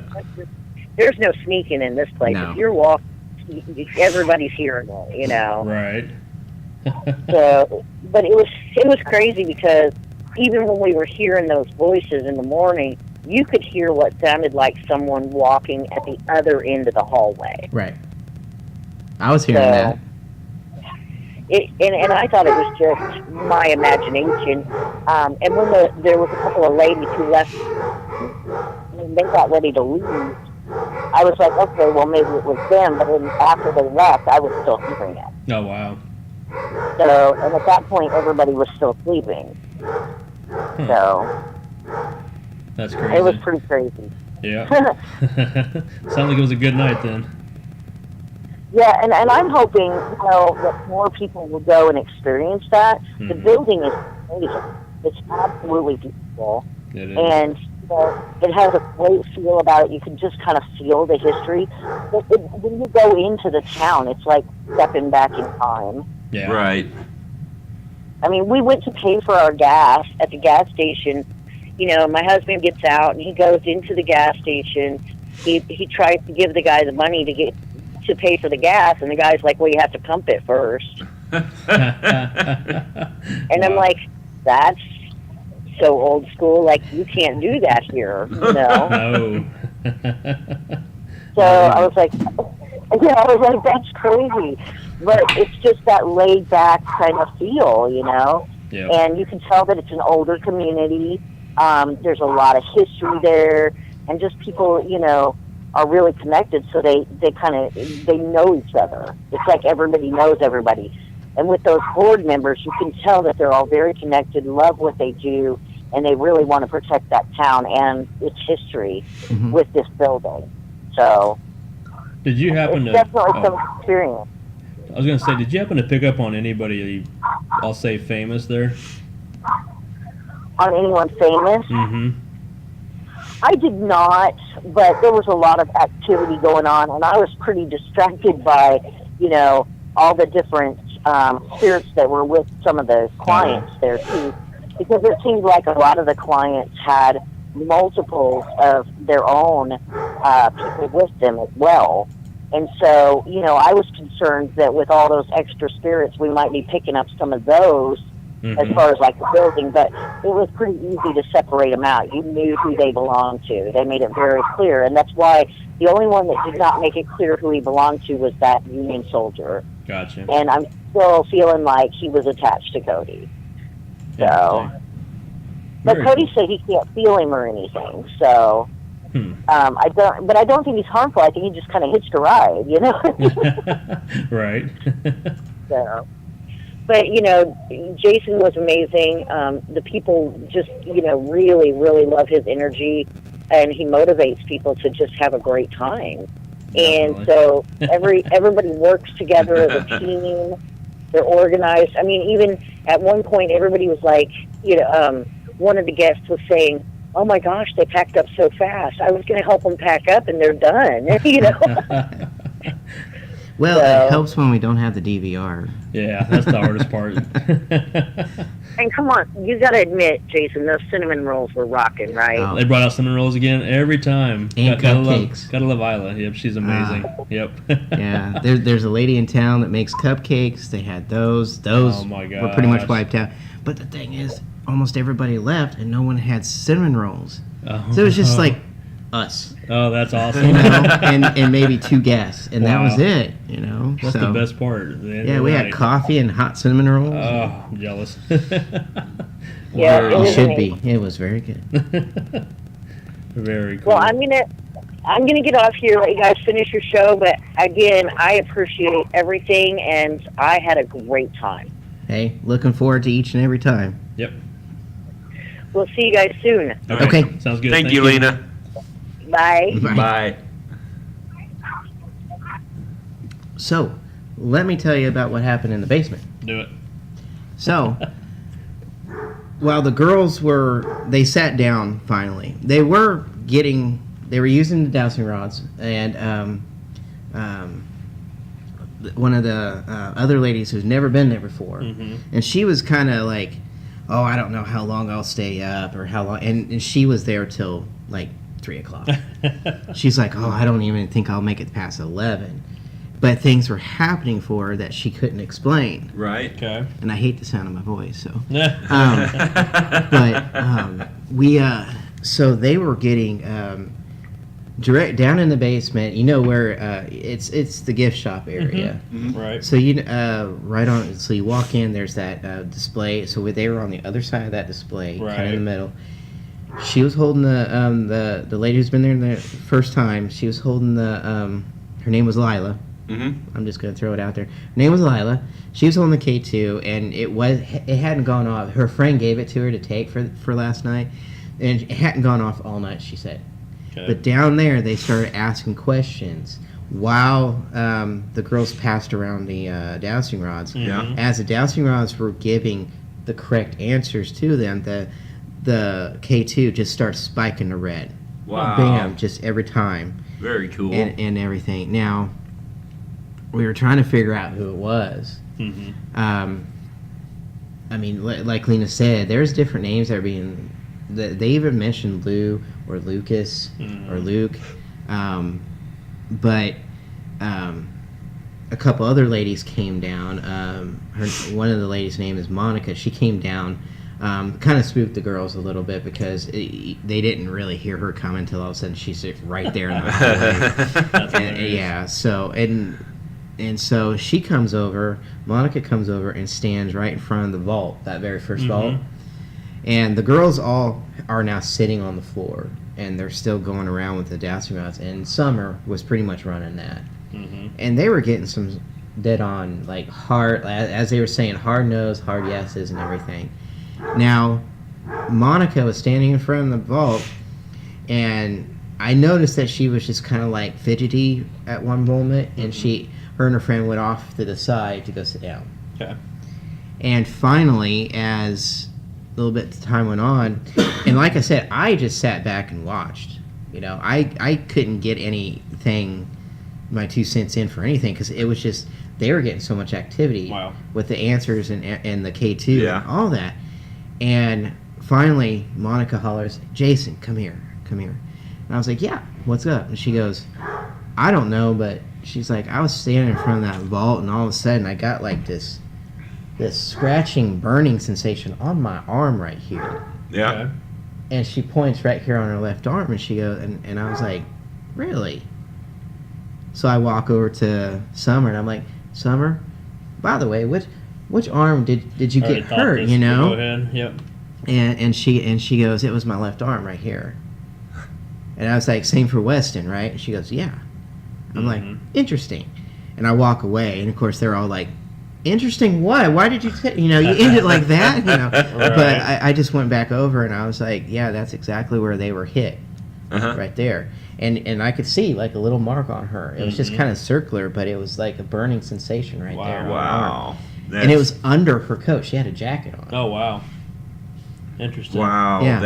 There's no sneaking in this place. No. If you're walking, everybody's hearing it, you know. Right. So, but it was crazy because even when we were hearing those voices in the morning, you could hear what sounded like someone walking at the other end of the hallway. Right. I was hearing that. And I thought it was just my imagination. And when there was a couple of ladies who left, and they got ready to leave, I was like, okay, well, maybe it was them. But then after they left, I was still hearing it. Oh, wow. So, and at that point, everybody was still sleeping. So, That's crazy. it was pretty crazy. Yeah. Sounds like it was a good night then. Yeah, and I'm hoping, you know, that more people will go and experience that. The building is amazing. It's absolutely beautiful. It is. And you know, it has a great feel about it. You can just kind of feel the history. But when you go into the town, it's like stepping back in time. Yeah. Right. I mean, we went to pay for our gas at the gas station. You know, my husband gets out and he goes into the gas station. He tries to give the guy the money to pay for the gas, and the guy's like, well, you have to pump it first. And I'm like, that's so old school. Like, you can't do that here, you know? No. So I was like, that's crazy. But it's just that laid back kind of feel, you know? Yeah. And you can tell that it's an older community. There's a lot of history there, and just people, you know, are really connected, so they know each other. It's like everybody knows everybody. And with those board members, you can tell that they're all very connected, love what they do, and they really want to protect that town and its history with this building. So Did you happen it's to? definitely some experience. I was gonna say, did you happen to pick up on anybody? I'll say famous there. On anyone famous? Mm-hmm. I did not, but there was a lot of activity going on, and I was pretty distracted by, you know, all the different spirits that were with some of the clients there too, because it seemed like a lot of the clients had multiples of their own people with them as well. And so, you know, I was concerned that with all those extra spirits, we might be picking up some of those as far as like the building, but it was pretty easy to separate them out. You knew who they belonged to. They made it very clear, and that's why the only one that did not make it clear who he belonged to was that Union soldier. Gotcha. And I'm still feeling like he was attached to Cody. So, but Cody said he can't feel him or anything. So, I don't think he's harmful. I think he just kind of hitched a ride, you know. Right. So. But, you know, Jason was amazing. The people just, you know, really, really love his energy, and he motivates people to just have a great time. And so everybody works together as a team. They're organized. I mean, even at one point, everybody was like, you know, one of the guests was saying, oh, my gosh, they packed up so fast. I was going to help them pack up, and they're done, you know. Well, it helps when we don't have the DVR. Yeah, that's the hardest part. And come on, you got to admit, Jason, those cinnamon rolls were rocking, right? Oh. They brought out cinnamon rolls again every time. And cupcakes. Gotta love Isla. Yep, she's amazing. Yep. Yeah, there's a lady in town that makes cupcakes. They had those. Those Oh my were pretty much gosh. wiped out. But the thing is, almost everybody left, and no one had cinnamon rolls. Oh. So it was just like us, Oh, that's you awesome. know, and maybe two guests, and that Wow. was it, you know. That's so, the best part. At the end Yeah, of we the had night. coffee and hot cinnamon rolls. Oh, I'm jealous. Yeah, Very it It was should amazing. be. It was very good. Very cool. Well, I'm gonna get off here, let you guys finish your show. But again, I appreciate everything, and I had a great time. Hey, looking forward to each and every time. Yep. We'll see you guys soon. All right. Okay. Sounds good. Thank you, Lena. Bye. Bye. So, let me tell you about what happened in the basement. Do it. So, while the girls they sat down finally. They were using the dowsing rods, and one of the other ladies who's never been there before, and she was kind of like, oh, I don't know how long I'll stay up or how long. And she was there till like 3 o'clock. She's like, oh, I don't even think I'll make it past 11. But things were happening for her that she couldn't explain. Right. Okay. And I hate the sound of my voice, so. So they were getting direct down in the basement. You know where it's the gift shop area. Right. So right on. So you walk in. There's that display. So they were on the other side of that display, kind of in the middle. She was holding the lady who's been there the first time. She was holding her name was Lila. I'm just gonna throw it out there. Her name was Lila. She was holding the K2, and it hadn't gone off. Her friend gave it to her to take for last night, and it hadn't gone off all night. She said. Okay. But down there, they started asking questions while the girls passed around the dowsing rods. Yeah. As the dowsing rods were giving the correct answers to them, the K2 just starts spiking to red. Wow. Bam, just every time. Very cool. And everything. Now, we were trying to figure out who it was. I mean, like Lena said, there's different names that are being... They even mentioned Lou or Lucas or Luke. But a couple other ladies came down. One of the ladies' name is Monica. She came down, kind of spooked the girls a little bit because they didn't really hear her come until all of a sudden she's right there in the hallway. Yeah, so and so she comes over, Monica comes over and stands right in front of the vault, that very first vault. And the girls all are now sitting on the floor, and they're still going around with the dowsing rods. And Summer was pretty much running that. And they were getting some dead on, like hard, as they were saying, hard no's, hard yeses, and everything. Now, Monica was standing in front of the vault, and I noticed that she was just kind of like fidgety at one moment, and her and her friend went off to the side to go sit down. Okay. And finally, as a little bit of time went on, and like I said, I just sat back and watched. You know, I couldn't get anything, my 2 cents in for anything, because it was just, they were getting so much activity with the answers and the K2 and all that. And finally, Monica hollers, Jason, come here. And I was like, yeah, what's up? And she goes, I don't know, but she's like, I was standing in front of that vault, and all of a sudden I got like this scratching, burning sensation on my arm right here. Yeah. Okay. And she points right here on her left arm, and she goes, and I was like, really? So I walk over to Summer, and I'm like, Summer, by the way, which arm did you I already get thought hurt? this, You know? Go ahead. Yep. And she goes, it was my left arm right here. And I was like, same for Weston, right? And she goes, yeah. I'm like, interesting. And I walk away, and of course they're all like, interesting what? Why did you you end it like that? You know. Right. But I just went back over, and I was like, yeah, that's exactly where they were hit. Right there. And I could see like a little mark on her. It was just kind of circular, but it was like a burning sensation right there. On her arm. And it was under her coat. She had a jacket on. Oh, wow. Interesting. Wow. Yeah.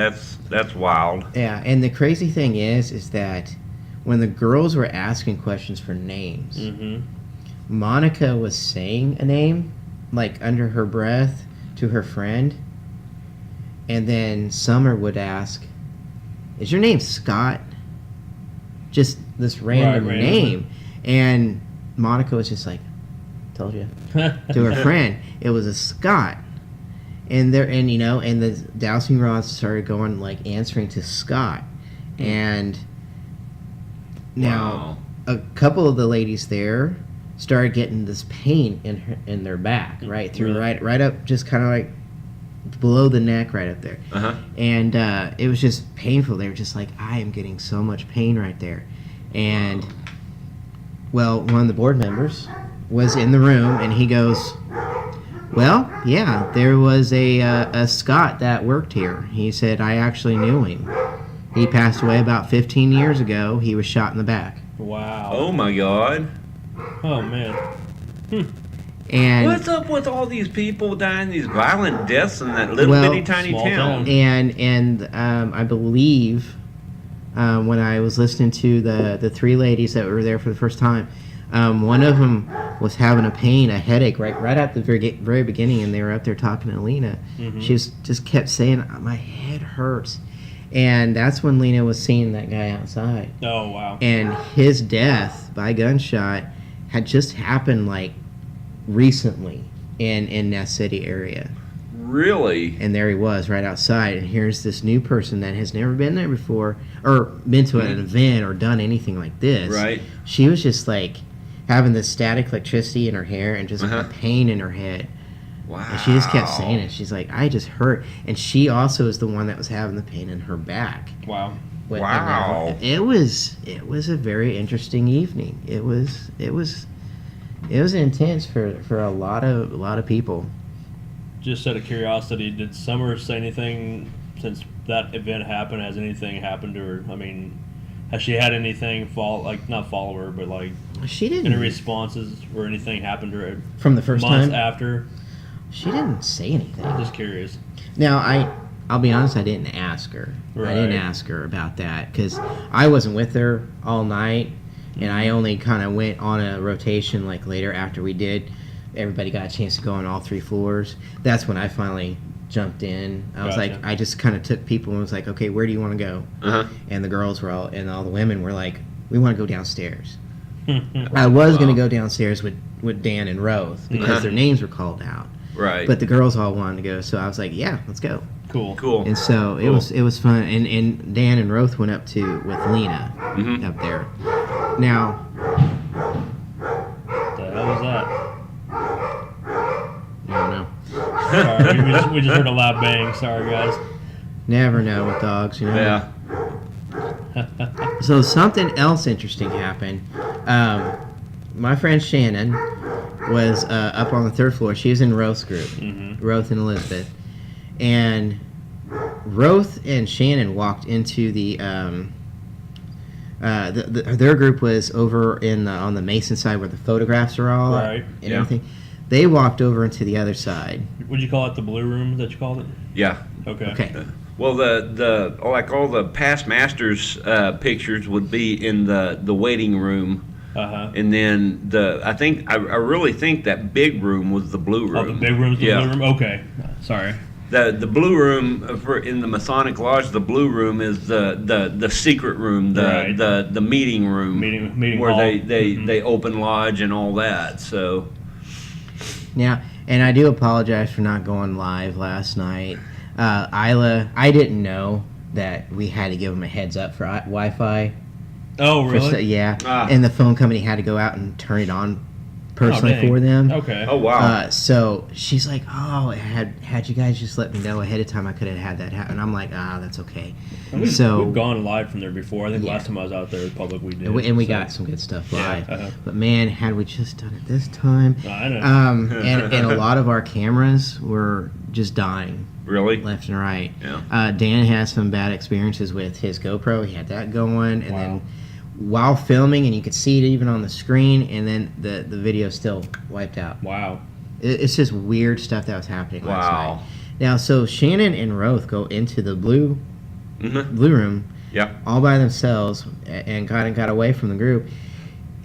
That's wild. Yeah, and the crazy thing is that when the girls were asking questions for names, Monica was saying a name, like under her breath, to her friend, and then Summer would ask, is your name Scott? Just this random name. And Monica was just like, told you. To her friend, it was a Scott. And the dowsing rods started going, like, answering to Scott. And now a couple of the ladies there started getting this pain in their back, right through, right up, just kind of like below the neck, right up there. And it was just painful. They were just like, I am getting so much pain right there. And well, one of the board members was in the room, and he goes, well, yeah, there was a Scott that worked here. He said, I actually knew him. He passed away about 15 years ago. He was shot in the back. Wow. Oh my God. Oh, man. And what's up with all these people dying, these violent deaths in that little bitty tiny small town? And I believe when I was listening to the three ladies that were there for the first time, One of them was having a headache right at the very beginning, and they were up there talking to Lena. She just kept saying, "My head hurts," and that's when Lena was seeing that guy outside. Oh, wow. And his death by gunshot had just happened like recently in Ness City area. Really? And there he was right outside, and here's this new person that has never been there before or been to an event or done anything like this. Right. She was just like having this static electricity in her hair and just a pain in her head. Wow. And she just kept saying it. She's like, I just hurt. And she also is the one that was having the pain in her back. Wow. Wow. It was a very interesting evening. It was intense for a lot of people. Just out of curiosity, did Summer say anything since that event happened? Has anything happened to her? I mean, has she had anything not follow her, but like She didn't any responses or anything happened to her from the first months time. after? She didn't say anything. Just curious. Now I'll be honest, I didn't ask her. Right. I didn't ask her about that because I wasn't with her all night, and I only kind of went on a rotation like later after we did. Everybody got a chance to go on all 3 floors. That's when I finally jumped in. I was Gotcha. like, I just kind of took people and was like, okay, where do you want to go? And the girls were all the women were like, we want to go downstairs. I was going to go downstairs with Dan and Roth because their names were called out. Right. But the girls all wanted to go, so I was like, yeah, let's go. Cool. And so it was fun, and Dan and Roth went up with Lena up there. Now, What the hell was that? I don't know. Sorry, we just heard a loud bang. Sorry, guys. Never know with dogs, you know. Yeah. So something else interesting happened. My friend Shannon was up on the 3rd floor. She was in Roth's group, Roth and Elizabeth, and Roth and Shannon walked into their group was over on the Mason side where the photographs are all Right. and everything. They walked over into the other side. Would you call it the blue room that you called it? Yeah. Okay. Okay. Well, the like all the past masters pictures would be in the waiting room, and then I really think that big room was the blue room. Oh, the big room's the Yeah. blue room? Okay. Sorry. The blue room in the Masonic Lodge, the blue room is the secret room, Right. the meeting room, Meeting where hall. they open lodge and all that. So Now, and I do apologize for not going live last night. Isla, I didn't know that we had to give them a heads up for Wi-Fi. Oh, really? Yeah, Ah. and the phone company had to go out and turn it on personally dang. for them. Okay. oh wow, So she's like, "Oh, had you guys just let me know ahead of time, I could have had that happen." I'm like, "That's okay." We've gone live from there before. I think Yeah. last time I was out there with public, we did. And we so. got some good stuff Yeah, live. But man, had we just done it this time. I know. And a lot of our cameras were just dying really? left and right. Yeah. Dan had some bad experiences with his GoPro. He had that going, and Wow. then while filming, and you could see it even on the screen, and then the video still wiped out. Wow. It's just weird stuff that was happening last Wow. night. Now, so Shannon and Roth go into the blue room Yeah. all by themselves and got away from the group.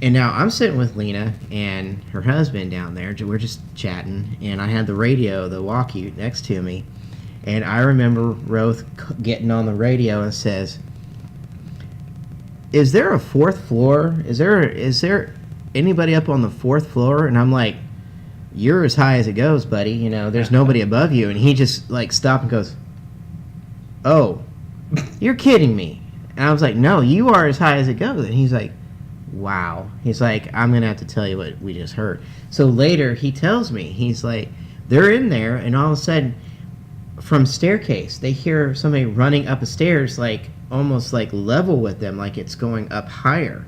And now I'm sitting with Lena and her husband down there. We're just chatting, and I had the radio, the walkie, next to me. And I remember Roth getting on the radio and says, "Is there a 4th floor? Is there anybody up on the 4th floor?" And I'm like, "You're as high as it goes, buddy. You know, there's nobody above you." And he just like stopped and goes, "Oh, you're kidding me." And I was like, "No, you are as high as it goes." And he's like, "Wow." He's like, "I'm going to have to tell you what we just heard." So later he tells me, he's like, they're in there, and all of a sudden from staircase, they hear somebody running up a stairs, like almost like level with them, like it's going up higher.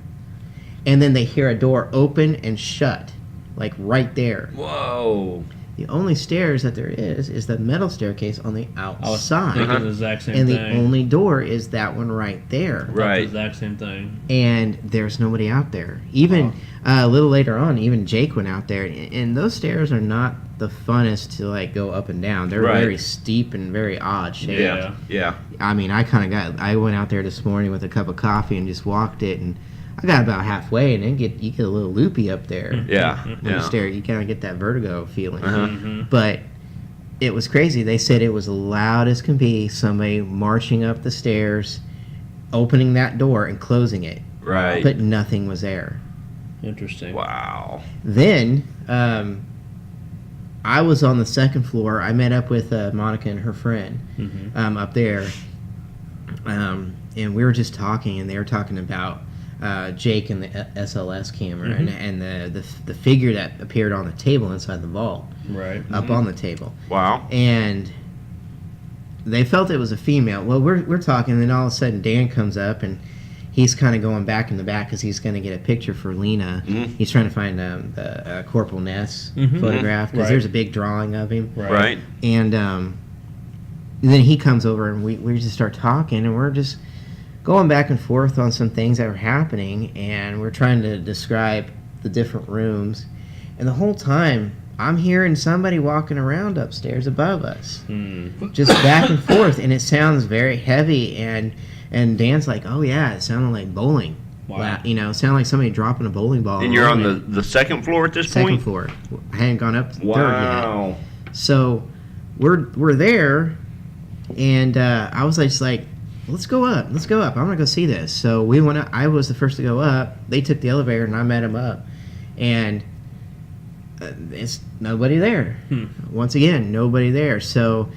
And then they hear a door open and shut, like right there. Whoa. The only stairs that there is the metal staircase on the I was outside. thinking the exact same And the thing. only door is that one right there. Right. The exact same thing. And there's nobody out there. Even a little later on, even Jake went out there, and those stairs are not the funnest to like go up and down. They're Right. very steep and very odd shaped. Yeah. Yeah. I mean, I went out there this morning with a cup of coffee and just walked it, and I got about halfway, and then you get a little loopy up there. Yeah, When you yeah. stare, you kind of get that vertigo feeling. Uh-huh. But it was crazy. They said it was loud as can be. Somebody marching up the stairs, opening that door and closing it, Right. but nothing was there. Interesting. Wow. Then I was on the second floor. I met up with Monica and her friend up there, and we were just talking, and they were talking about Jake and the SLS camera and the figure that appeared on the table inside the vault, Right. up on the table, Wow. and they felt it was a female. Well, we're talking, and then all of a sudden Dan comes up, and he's kind of going back in the back because he's going to get a picture for Lena. He's trying to find the Corporal Ness photograph because Right. there's a big drawing of him. Right. And then he comes over, and we just start talking, and we're just going back and forth on some things that were happening, and we're trying to describe the different rooms. And the whole time, I'm hearing somebody walking around upstairs above us, just back and forth, and it sounds very heavy. And Dan's like, "Oh yeah, it sounded like bowling. Wow. You know, it sounded like somebody dropping a bowling ball." And you're on the the second floor at this second point? floor. I hadn't gone up to the third yet. Wow. So we're there, and I was just like, let's go up. I'm gonna go see this. So we went up. I was the first to go up. They took the elevator, and I met them up, and it's nobody there. Once again, nobody there. So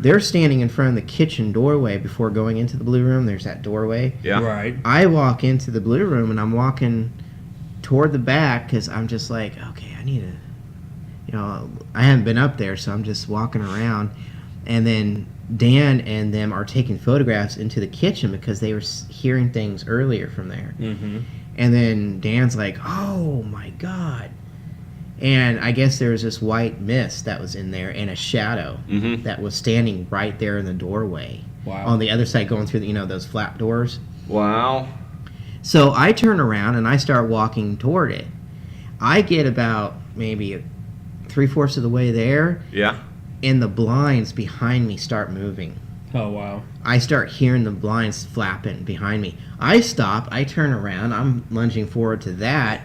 they're standing in front of the kitchen doorway before going into the blue room. There's that doorway. Yeah. Right. I walk into the blue room, and I'm walking toward the back because I'm just like, okay, I need to, I haven't been up there, so I'm just walking around. And then Dan and them are taking photographs into the kitchen because they were hearing things earlier from there. And then Dan's like, oh my God. And I guess there was this white mist that was in there and a shadow that was standing right there in the doorway. Wow. On the other side going through those flap doors. Wow. So I turn around and I start walking toward it. I get about maybe 3/4 of the way there, Yeah. and the blinds behind me start moving. Oh wow. I start hearing the blinds flapping behind me. I stop, I turn around, I'm lunging forward to that,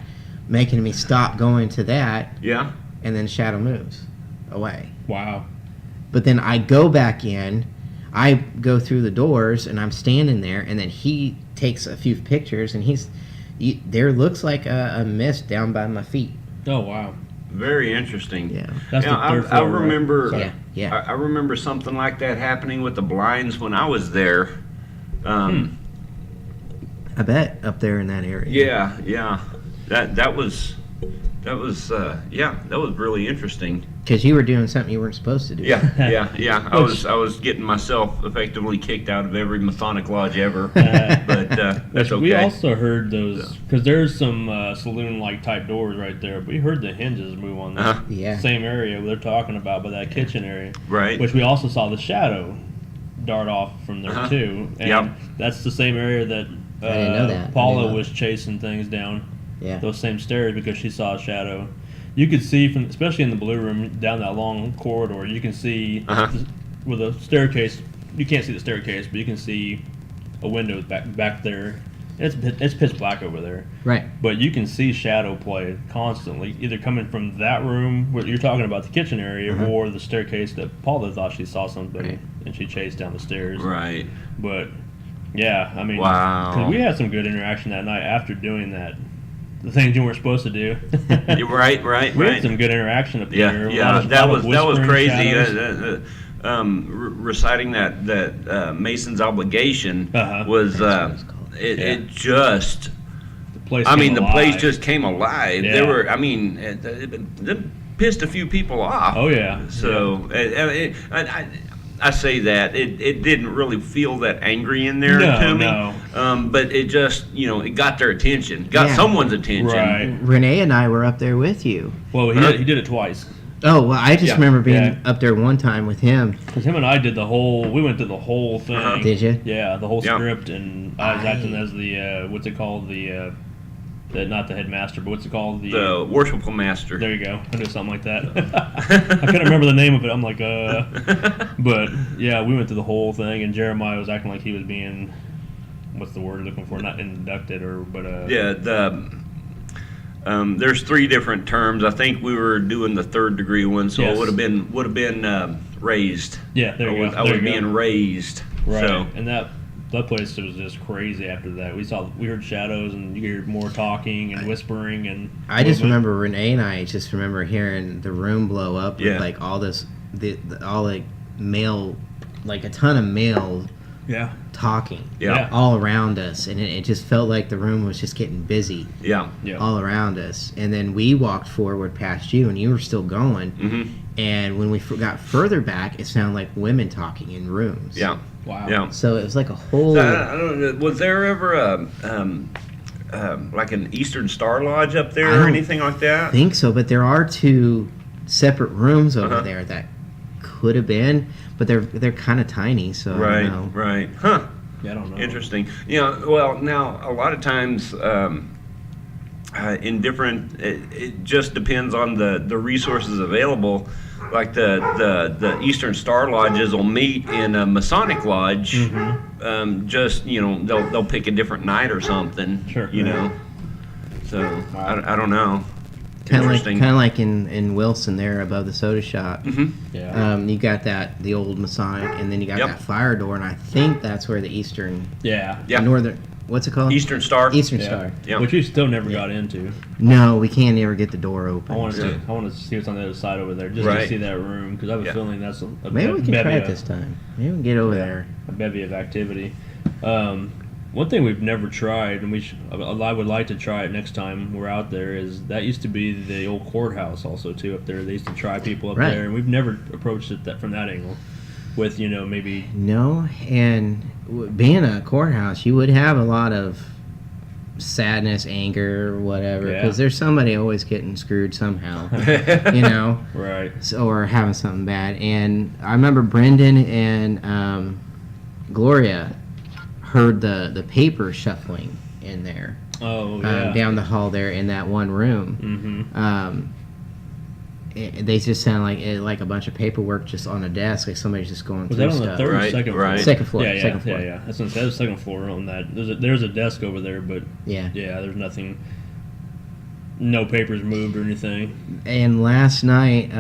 making me stop going to that, Yeah. and then shadow moves away. Wow. But then I go back in, I go through the doors, and I'm standing there, and then he takes a few pictures, and there looks like a mist down by my feet. Oh wow. Very interesting. Yeah. That's Yeah, the third I floor, right? remember. Sorry. Yeah. I remember something like that happening with the blinds when I was there. I bet up there in that area. Yeah. That was really interesting. Because you were doing something you weren't supposed to do. Yeah. I was getting myself effectively kicked out of every Masonic lodge ever, but that's okay. We also heard those because there's some saloon-like type doors right there. We heard the hinges move on the Yeah. same area they're talking about, by that kitchen area, Right. which we also saw the shadow dart off from there too. And Yep. that's the same area that I didn't know that. I Paula didn't know. was chasing things down Yeah. those same stairs because she saw a shadow. You could see from, especially in the blue room, down that long corridor, you can see with a staircase. You can't see the staircase, but you can see a window back there. It's pitch black over there, Right. but you can see shadow play constantly, either coming from that room where you're talking about the kitchen area, or the staircase that Paula thought she saw somebody Right. and she chased down the stairs. Right. But yeah, I mean, Wow. 'cause we had some good interaction that night after doing that. The things you weren't supposed to do. Right. We had some good interaction up there. Yeah. A That lot of was whispering crazy. shadows. Reciting that Mason's obligation was what it's called. it just. The place I mean, came the alive. place just came alive. Yeah. There were. I mean, they pissed a few people off. Oh yeah. So I say that it didn't really feel that angry in there to me. No. But it just it got their attention, got Yeah. someone's attention. Right. Renee and I were up there with you. Well, he did it twice. Oh, well, I just Yeah. remember being Yeah. up there one time with him. Because him and I did we went through the whole thing. Did you? Yeah, the whole Yeah. script, and I was acting as the, what's it called, not the headmaster, but what's it called? The worshipful master. There you go. I knew something like that. I couldn't remember the name of it. I'm like, But, yeah, we went through the whole thing, and Jeremiah was acting like he was being what's the word I'm looking for? Not inducted Yeah, there's 3 different terms. I think we were doing the 3rd degree one, so Yes. it would have been raised. Yeah, there you go. I There was you go. being raised. Right, So and that place was just crazy after that. We heard shadows, and you hear more talking and whispering and. I just movement. remember Renee and I just remember hearing the room blow up with Yeah. like all this, all like male, like a ton of male Yeah. talking yeah, all around us, and it just felt like the room was just getting busy yeah. Yeah. all around us. And then we walked forward past you, and you were still going. hmm And when we got further back, it sounded like women talking in rooms. Yeah, Wow. yeah. So it was like a whole. So, I don't know, was there ever like an Eastern Star Lodge up there I or don't anything like that? think so, but there are 2 separate rooms over Uh-huh. there that could have been, but they're kind of tiny, so I Right, don't know. right. Huh. Yeah, I don't know. Interesting. Well, now a lot of times in different, it just depends on the resources available. Like the Eastern Star Lodges will meet in a Masonic lodge. Mm-hmm. Just they'll pick a different night or something. Sure. So I don't know. Kind Interesting. of like in Wilson there above the soda shop. Mhm. Yeah. You got the old Masonic, and then you got Yep. that fire door, and I think that's where the Eastern, Yeah. Yeah. Northern, what's it called? Eastern Star. Eastern Yeah. Star. Yeah. Which we still never got into. No, we can't ever get the door open. I want to Yeah. see. I want to see what's on the other side over there, just Right. to see that room, because I have a Yeah. feeling that's a Maybe we can try bevy it of- this time. Maybe we can get over there. a bevy of activity. One thing we've never tried, and I would like to try it next time we're out there, is that used to be the old courthouse also too up there. They used to try people up Right. there, and we've never approached it from that angle. With maybe No, and being a courthouse, you would have a lot of sadness, anger, whatever, Yeah. because there's somebody always getting screwed somehow, you know, right. or having something bad. And I remember Brendan and Gloria heard the paper shuffling in there Oh yeah. down the hall there in that one room. Mm-hmm. They just sound like a bunch of paperwork just on a desk, like somebody's just going Was through that on the stuff. third or Right, second right. floor? Second floor, Yeah, second floor. Yeah. That's on the second floor on that. There's a desk over there, but Yeah. yeah, there's nothing. No papers moved or anything, And last night,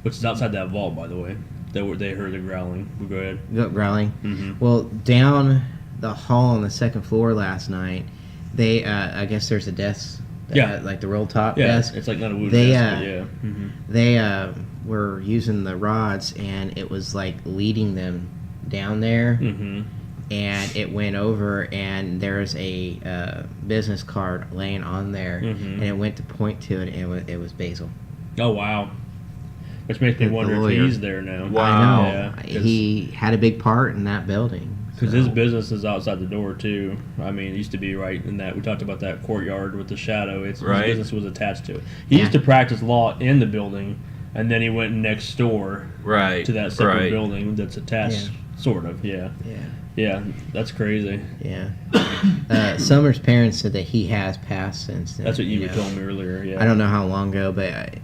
which is outside that vault, by the way. They heard the growling. Go ahead. growling. Mm-hmm. Well, down the hall on the second floor last night, they I guess there's a desk. Yeah. Like the roll top Yeah, desk. it's like not a wooden They, desk, but yeah. Mm-hmm. They were using the rods, and it was like leading them down there, Mm-hmm. and it went over, and there's a business card laying on there, Mhm. and it went to point to it, and it was Basil. Oh wow. Which makes me The wonder if lawyer. he's there now. Wow. I know. Yeah, He had a big part in that building. Because so. his business is outside the door too. I mean, it used to be right in that. We talked about that courtyard with the shadow. Right. His business was attached to it. He Yeah. used to practice law in the building, and then he went next door Right. to that separate right. building that's attached, sort of. Yeah, Yeah. yeah, that's crazy. Yeah. Summer's parents said that he has passed since then. That's what you know. told me earlier. Yeah, I don't know how long ago, but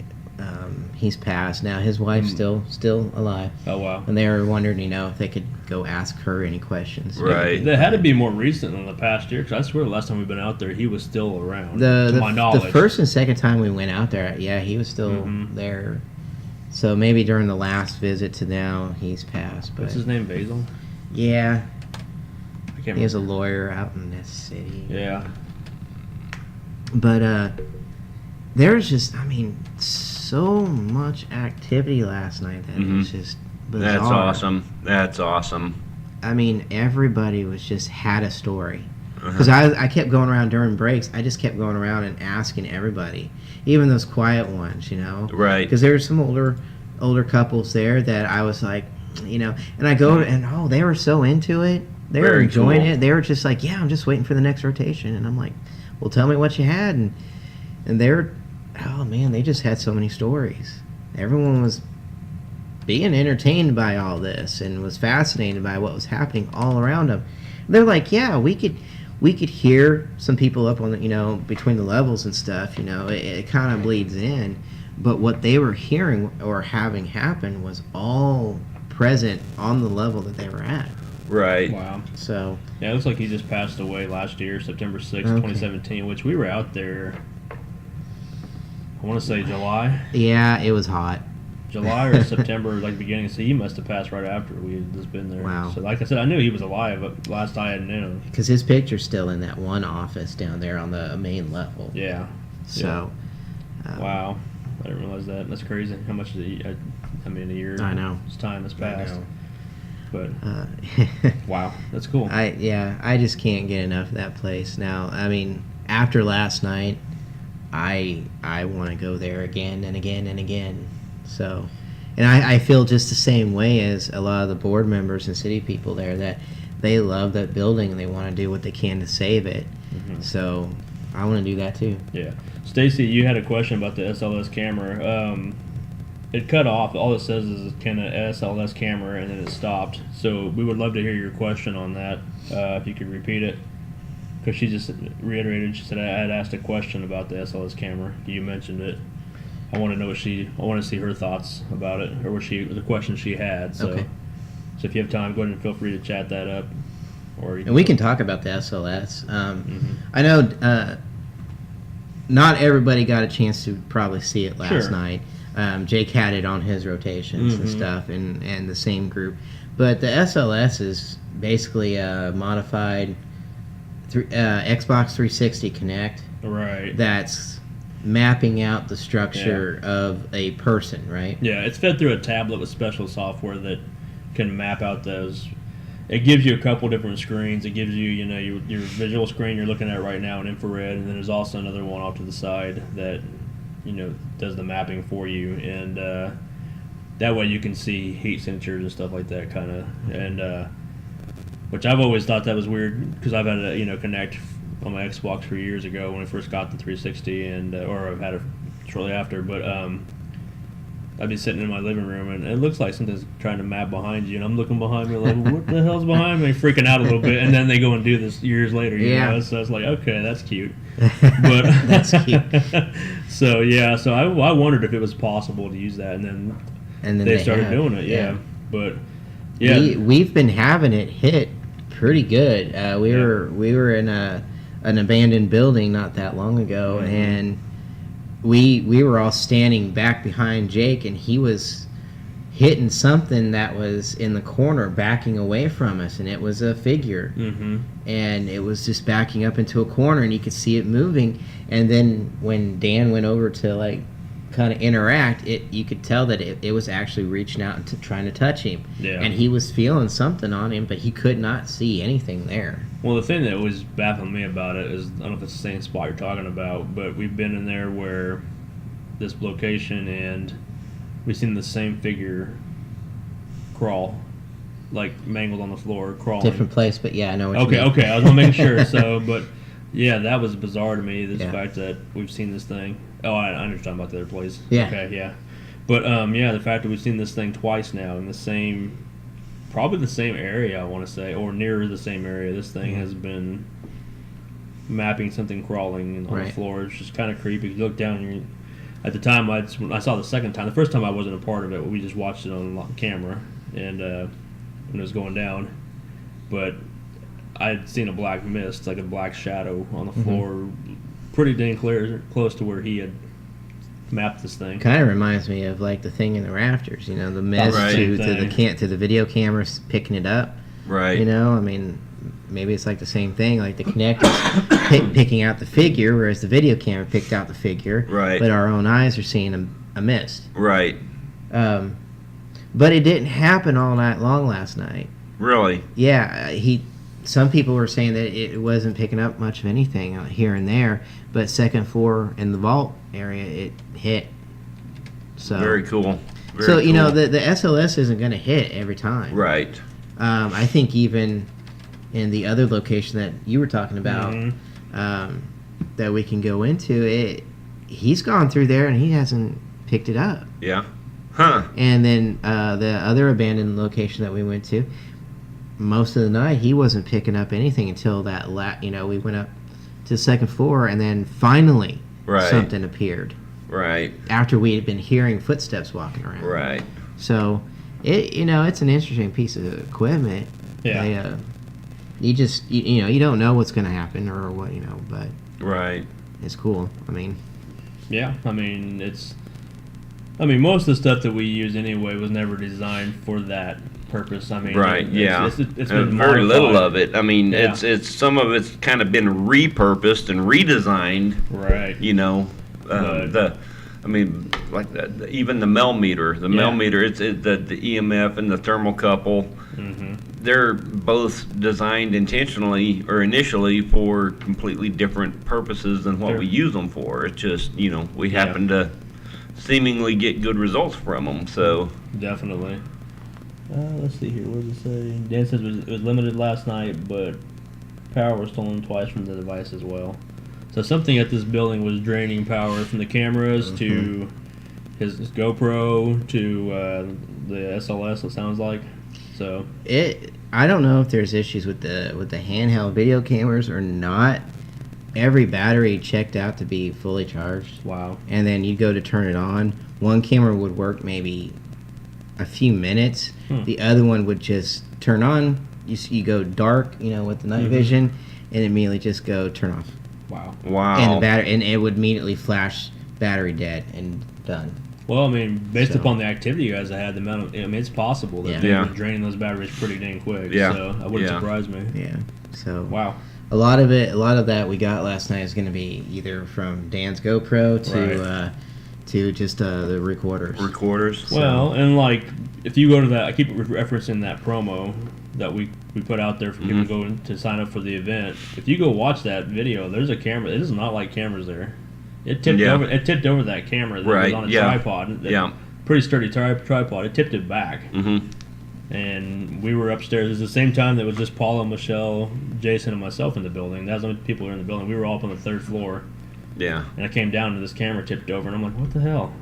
he's passed. Now his wife's still alive, Oh wow. and they were wondering, if they could go ask her any questions. Right. That had to be more recent than the past year, because I swear the last time we've been out there, he was still around. The to my knowledge. the first and second time we went out there, yeah, he was still Mhm. there. So maybe during the last visit to now, he's passed. But What's his name? Basil. yeah, I can't he was a remember. lawyer out in this city. Yeah. But there's just, so much activity last night that Mhm. was just bizarre. That's awesome. That's awesome. Everybody was just had a story. Uh-huh. Because I kept going around during breaks. I just kept going around and asking everybody, even those quiet ones, Right. Because there were some older couples there that I was like, and I go and they were so into it. They were Very enjoying cool. it. They were just like, yeah, I'm just waiting for the next rotation. And I'm like, well, tell me what you had. And they're, oh man, they just had so many stories. Everyone was being entertained by all this and was fascinated by what was happening all around them. They're like, yeah, we could hear some people up on the, between the levels and stuff. It kind of bleeds in, but what they were hearing or having happen was all present on the level that they were at. Right. Wow. So Yeah, it looks like he just passed away last year, September 6th, Okay. 2017, which we were out there, I want to say July. yeah, it was hot. July or September, like beginning. So he must have passed right after we had just been there. Wow. So like I said, I knew he was alive, but last I had known. Because his picture's still in that one office down there on the main level. Yeah. So, Wow. I didn't realize that. That's crazy. How much is it? I mean, a year. I know. His time has passed. know. But uh, wow, that's cool. I just can't get enough of that place now. I mean, after last night, I want to go there again and again and again. So, and I feel just the same way as a lot of the board members and city people there, that they love that building and they want to do what they can to save it. Mhm. So I want to do that too. Yeah. Stacy, you had a question about the SLS camera. It cut off. All it says is can an SLS camera, and then it stopped. So we would love to hear your question on that. If you could repeat it, because she just reiterated. She said I had asked a question about the SLS camera. You mentioned it. I want to know I want to see her thoughts about it, or the question she had. So, Okay. so if you have time, go ahead and feel free to chat that up. Or you And we can talk about the SLS. Mhm. I know not everybody got a chance to probably see it last Sure. night. Jake had it on his rotations and Mhm. stuff, and the same group. But the SLS is basically a modified Xbox 360 Connect Right. that's mapping out the structure of a person, right? Yeah, it's fed through a tablet with special software that can map out those. It gives you a couple different screens. It gives you, your visual screen you're looking at right now in infrared, and then there's also another one off to the side that, does the mapping for you, and that way you can see heat signatures and stuff like that, kind of, and which I've always thought that was weird because I've had a Connect on my Xbox for years ago when I first got the 360, and or I've had it shortly after, but I'd be sitting in my living room and it looks like something's trying to map behind you, and I'm looking behind me like, what the hell's behind me? Freaking out a little bit, and then they go and do this years later. You Yeah. know? So it's like, okay, that's cute. But That's cute. So I wondered if it was possible to use that, and then they started have, doing it. Yeah, but yeah, we've been having it hit pretty good. We were in an abandoned building not that long ago, Mhm. and we were all standing back behind Jake, and he was hitting something that was in the corner, backing away from us, and it was a figure, mm-hmm. and it was just backing up into a corner, and you could see it moving. And then when Dan went over to kind of interact, you could tell that it was actually reaching out and trying to touch him. Yeah. And he was feeling something on him, but he could not see anything there. Well, the thing that was baffling me about it is, I don't know if it's the same spot you're talking about, but we've been in there where this location, and we've seen the same figure crawl, like mangled on the floor, crawling. Different place, but yeah, I know what you mean. Okay, I was gonna make sure. So, but yeah, that was bizarre to me. This Yeah. fact that we've seen this thing. Oh, I understand about the other place. Yeah. Okay, yeah. But the fact that we've seen this thing twice now in the same, probably the same area, I want to say, or near the same area. This thing has been mapping something crawling on the Right. floor. It's just kind of creepy. You look down, and at the time when I saw the second time. The first time I wasn't a part of it. We just watched it on camera, and when it was going down. But I had seen a black mist, like a black shadow on the floor, pretty dang close to where he had mapped this thing. Kind of reminds me of the thing in the rafters, the mist Right. to the video cameras picking it up. Right. I mean, maybe it's the same thing. The Kinect is picking out the figure, whereas the video camera picked out the figure. Right. But our own eyes are seeing a mist. Right. But it didn't happen all night long last night. Really. Yeah, some people were saying that it wasn't picking up much of anything here and there, but second floor in the vault area, it hit. So Very cool. Very so cool. the SLS isn't going to hit every time. Right. I think even in the other location that you were talking about, that we can go into, he's gone through there and he hasn't picked it up. Yeah. Huh. And then the other abandoned location that we went to, most of the night he wasn't picking up anything until we went up to the second floor, and then finally Right. something appeared Right. after we had been hearing footsteps walking around. Right. So it's an interesting piece of equipment. Yeah. They, you don't know what's going to happen or what, but Right. it's cool. I mean, Yeah, most of the stuff that we use anyway was never designed for that purpose. I mean, Right. Yeah. it's been very little modified. of it. I mean, Yeah. it's some of it's kind of been repurposed and redesigned. Right. But- Even the Mel meter. The Mel Yeah. meter, the EMF and the thermocouple. Mm-hmm. They're both designed intentionally or initially for completely different purposes than what Sure. we use them for. It's just, we Yeah. happen to seemingly get good results from them. So, Definitely. Let's see here. What does it say? Dan says it was limited last night, but power was stolen twice from the device as well. So something at this building was draining power from the cameras to his GoPro to the SLS. It sounds like. So I don't know if there's issues with the handheld video cameras or not. Every battery checked out to be fully charged, wow. and then you go to turn it on. One camera would work maybe a few minutes. The other one would just turn on. You go dark, with the night vision, and immediately just go turn off. Wow. wow. And it would immediately flash battery dead and done. Well, based So- upon the activity you guys have had, the amount of, it's possible that Yeah. they Yeah. were draining those batteries pretty dang quick. Yeah. So that wouldn't Yeah. surprise me. Yeah. So Wow. a lot of that we got last night is going to be either from Dan's GoPro to just the recorders. Recorders. Well, and if you go to that, I keep referencing that promo that we put out there for people to go in to sign up for the event. If you go watch that video, there's a camera. It is not like cameras there. It tipped Yeah. over. It tipped over that camera that Right, was on a yeah. tripod. Yeah. Pretty sturdy tripod. It tipped it back, Mm-hmm. and we were upstairs. It was the same time that was just Paula, Michelle, Jason, and myself in the building. That was the only people who were in the building. We were all up on the third floor, Yeah. and I came down and this camera tipped over, and I'm like, "What the hell?"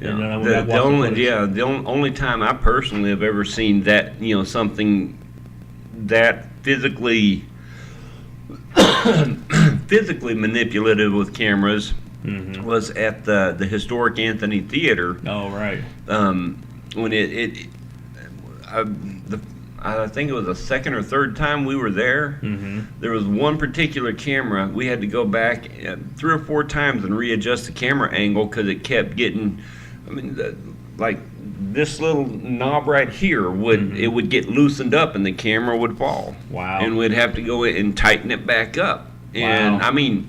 Yeah. And then I went The, back the watched only footage. the only time I personally have ever seen that something that physically manipulative with cameras Mhm. was at the historic Anthony Theater Oh right. when I think it was the second or third time we were there. Mm-hmm. There was one particular camera we had to go back 3 or 4 times and readjust the camera angle because it kept getting. Like this little knob right here it would get loosened up and the camera would fall. Wow. And we'd have to go in and tighten it back up. And Wow.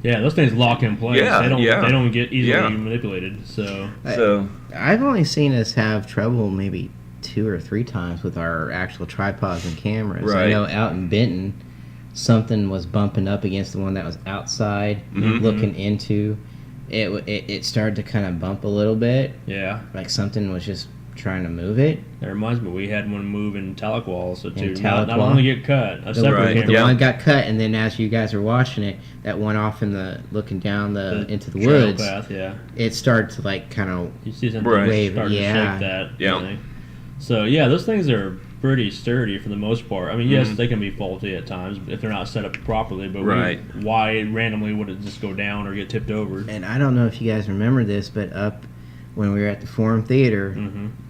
Yeah, those things lock in place. Yeah, they don't. yeah. They don't get easily Yeah. manipulated. So so I've only seen us have trouble maybe 2 or 3 times with our actual tripods and cameras. I Right. know out in Benton, something was bumping up against the one that was outside, looking into. It started to kind of bump a little bit, yeah, like something was just trying to move it. that reminds me. We had one move in Tahlequah also too. In Not Tahlequah? only get cut, a separate Right, camera. The yeah. one got cut, and then as you guys were watching it, that one off in the looking down into the trail woods, path. Yeah, it started to like kind of you see something Right. wave. start to Yeah. shake that. Yeah. thing. So yeah, those things are pretty sturdy for the most part. Yes, they can be faulty at times if they're not set up properly. But Right. why randomly would it just go down or get tipped over? And I don't know if you guys remember this, but up when we were at the Forum Theater,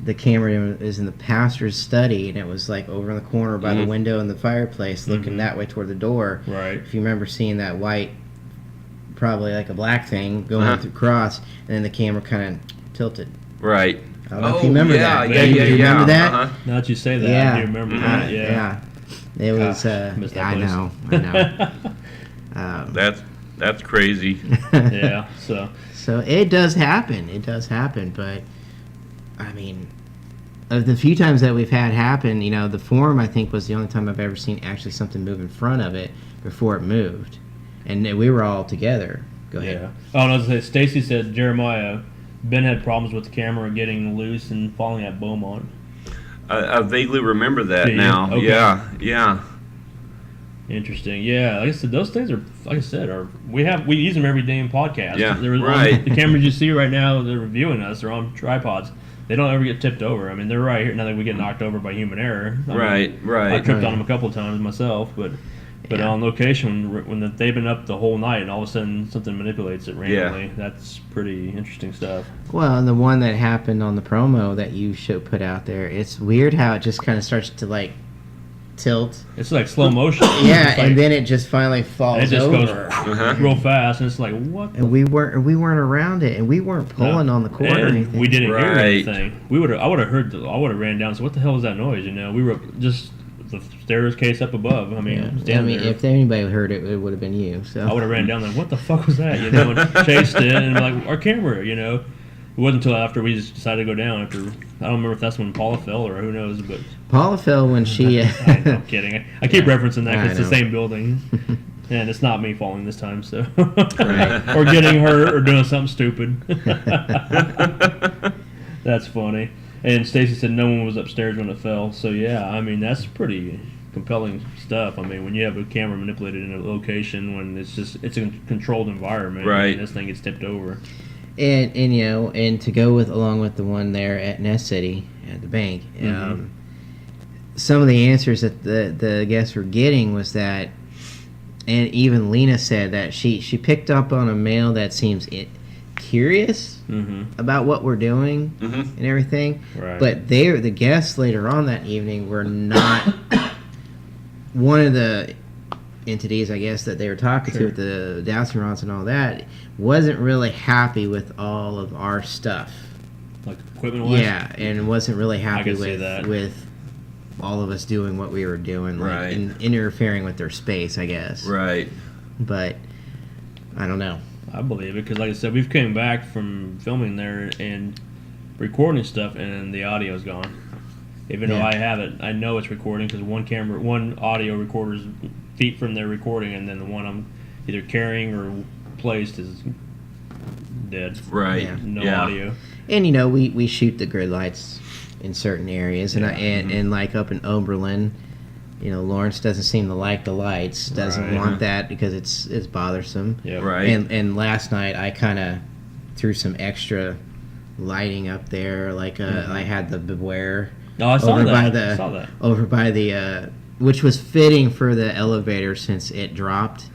the camera is in the pastor's study, and it was like over in the corner by the window in the fireplace, looking that way toward the door. Right. If you remember seeing that white, probably like a black thing going Uh-huh. through cross, and then the camera kind of tilted. right. I don't know if you remember yeah, that. Yeah, Do yeah, you yeah. remember that? Uh-huh. Now that you say that, Yeah, I do remember that. Yeah. It was. missed that I place. know. I know. That's crazy. Yeah. So So it does happen. It does happen, but I mean, of the few times that we've had happen, the Forum I think was the only time I've ever seen actually something move in front of it before it moved, and we were all together. Go ahead. yeah. Oh, no, Stacy said Jeremiah. Ben had problems with the camera getting loose and falling at Beaumont. I vaguely remember that Do you? now. Okay. Yeah. Interesting. Yeah, like I said, those things are, like I said, we use them every day in podcasts. Yeah, There was right. The cameras you see right now, they're reviewing us. They're on tripods. They don't ever get tipped over. They're right here. Not that we get knocked over by human error. I Right. tripped on them a couple of times myself, but Yeah. on location when they've been up the whole night and all of a sudden something manipulates it randomly, that's pretty interesting stuff. Well, and the one that happened on the promo that you put out there, it's weird how it just kind of starts to like tilt. It's like slow motion. Yeah, It's like, and then it just finally falls it just goes over. real fast, and it's like, what? And we weren't around it, and we weren't pulling on the cord or And anything. we didn't hear Right. anything. I would have heard. I would have ran down. So what the hell was that noise? You know, we were just the stairs case up above. I mean, Yeah. I standing mean, there. if anybody heard it, it would have been you. So I would have ran down there. What the fuck was that? You know, and chased it, and like our camera. You know, it wasn't until after we just decided to go down. After I don't remember if that's when Paula fell or who knows, but Paula fell when she. I'm kidding. I keep referencing that I because it's the know. same building, and it's not me falling this time. So, Right. or getting hurt or doing something stupid. That's funny. And Stacy said no one was upstairs when it fell. So yeah, I mean that's pretty compelling stuff. I mean when you have a camera manipulated in a location when it's a controlled environment, Right. and this thing gets tipped over. And you know, and to go with along with the one there at Nest City at the bank, some of the answers that the guests were getting was that, and even Lena said that she picked up on a male that seems curious about what we're doing and everything, Right. but the guests later on that evening were not one of the entities, I guess, that they were talking to with the dowsing rods and all that wasn't really happy with all of our stuff. Like equipment wise. Yeah, and wasn't really happy could see that. with all of us doing what we were doing, like Right. interfering with their space, I guess. Right. But I don't know. I believe it because, like I said, we've came back from filming there and recording stuff, and the audio's gone. Even though Yeah. I have it, I know it's recording because one audio recorder's feet from their recording, and then the one I'm either carrying or placed is dead. Right. Yeah. No Yeah. audio. And you know, we shoot the grid lights in certain areas, and like up in Oberlin, you know, Lawrence doesn't seem to like the lights, doesn't Right. want that because it's bothersome. Yeah. Right. And last night I kind of threw some extra lighting up there, like I had the Beware No, I saw over that. by I the saw that. over by the which was fitting for the elevator since it dropped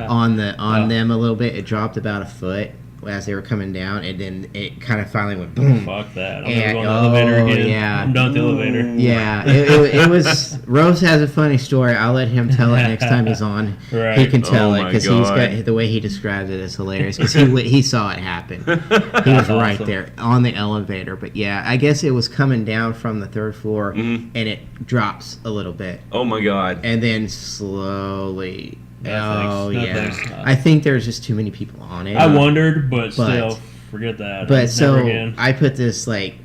on them a little bit. It dropped about a foot as they were coming down, and then it kind of finally went boom. Fuck that. I'm Yeah, never going to the elevator oh, again. yeah. I'm done with the elevator. Yeah, it was. Rose has a funny story. I'll let him tell it next time he's on. Right. He can tell Oh it my because he's God. got the way he describes it is hilarious because he saw it happen. He was right awesome. there on the elevator. But yeah, I guess it was coming down from the third floor and it drops a little bit Oh my God. and then slowly. No Oh thanks. No yeah, thanks. I think there's just too many people on it. I wondered, but still, forget that. But Never so again. I put this like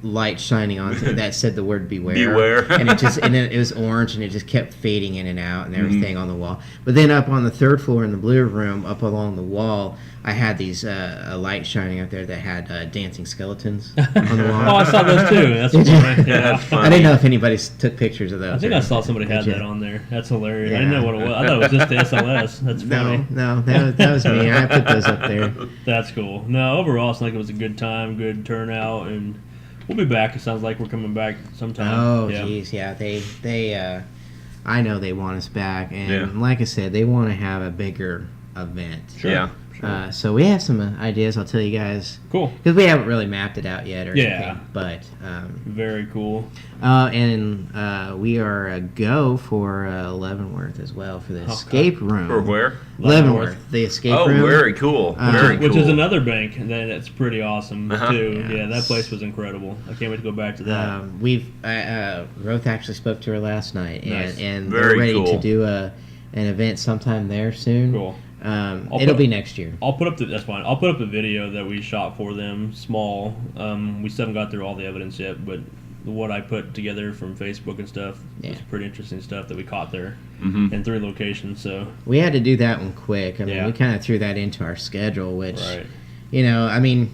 light shining on it that said the word beware. Beware. And then it was orange and it just kept fading in and out and everything Mm-hmm. on the wall. But then up on the third floor in the blue room, up along the wall, I had these a light shining up there that had dancing skeletons on the wall. Oh, I saw those too. That's Did you? funny. Yeah. That's funny. I didn't know if anybody took pictures of those. I think or- I saw somebody had Did you? that on there. That's hilarious. I Yeah. didn't know what it was. I thought it was just the SLS. That's funny. No, that was me. I put those up there. That's cool. No, overall, it's like it was a good time, good turnout, and we'll be back. It sounds like we're coming back sometime. Oh, yeah. geez, yeah. They I know they want us back, and Yeah. like I said, they want to have a bigger event. Sure. Yeah. So we have some ideas. I'll tell you guys Cool. because we haven't really mapped it out yet or Yeah. anything. But Very cool. we are a go for Leavenworth as well for the escape room. For where? Leavenworth, the escape Oh, room. very cool. Very cool. Which is another bank that's pretty awesome Uh-huh. too. Yeah. Yeah, that place was incredible. I can't wait to go back to that. Roth actually spoke to her last night, Nice. and Very they're ready cool. to do an event sometime there soon. Cool. It'll put- be next year. I'll put up that's fine. I'll put up the video that we shot for them, small. We still haven't got through all the evidence yet, but what I put together from Facebook and stuff was Yeah. pretty interesting stuff that we caught there Mhm. in 3 locations. So We had to do that one quick. I mean, Yeah. we kind of threw that into our schedule, which, right, you know, I mean,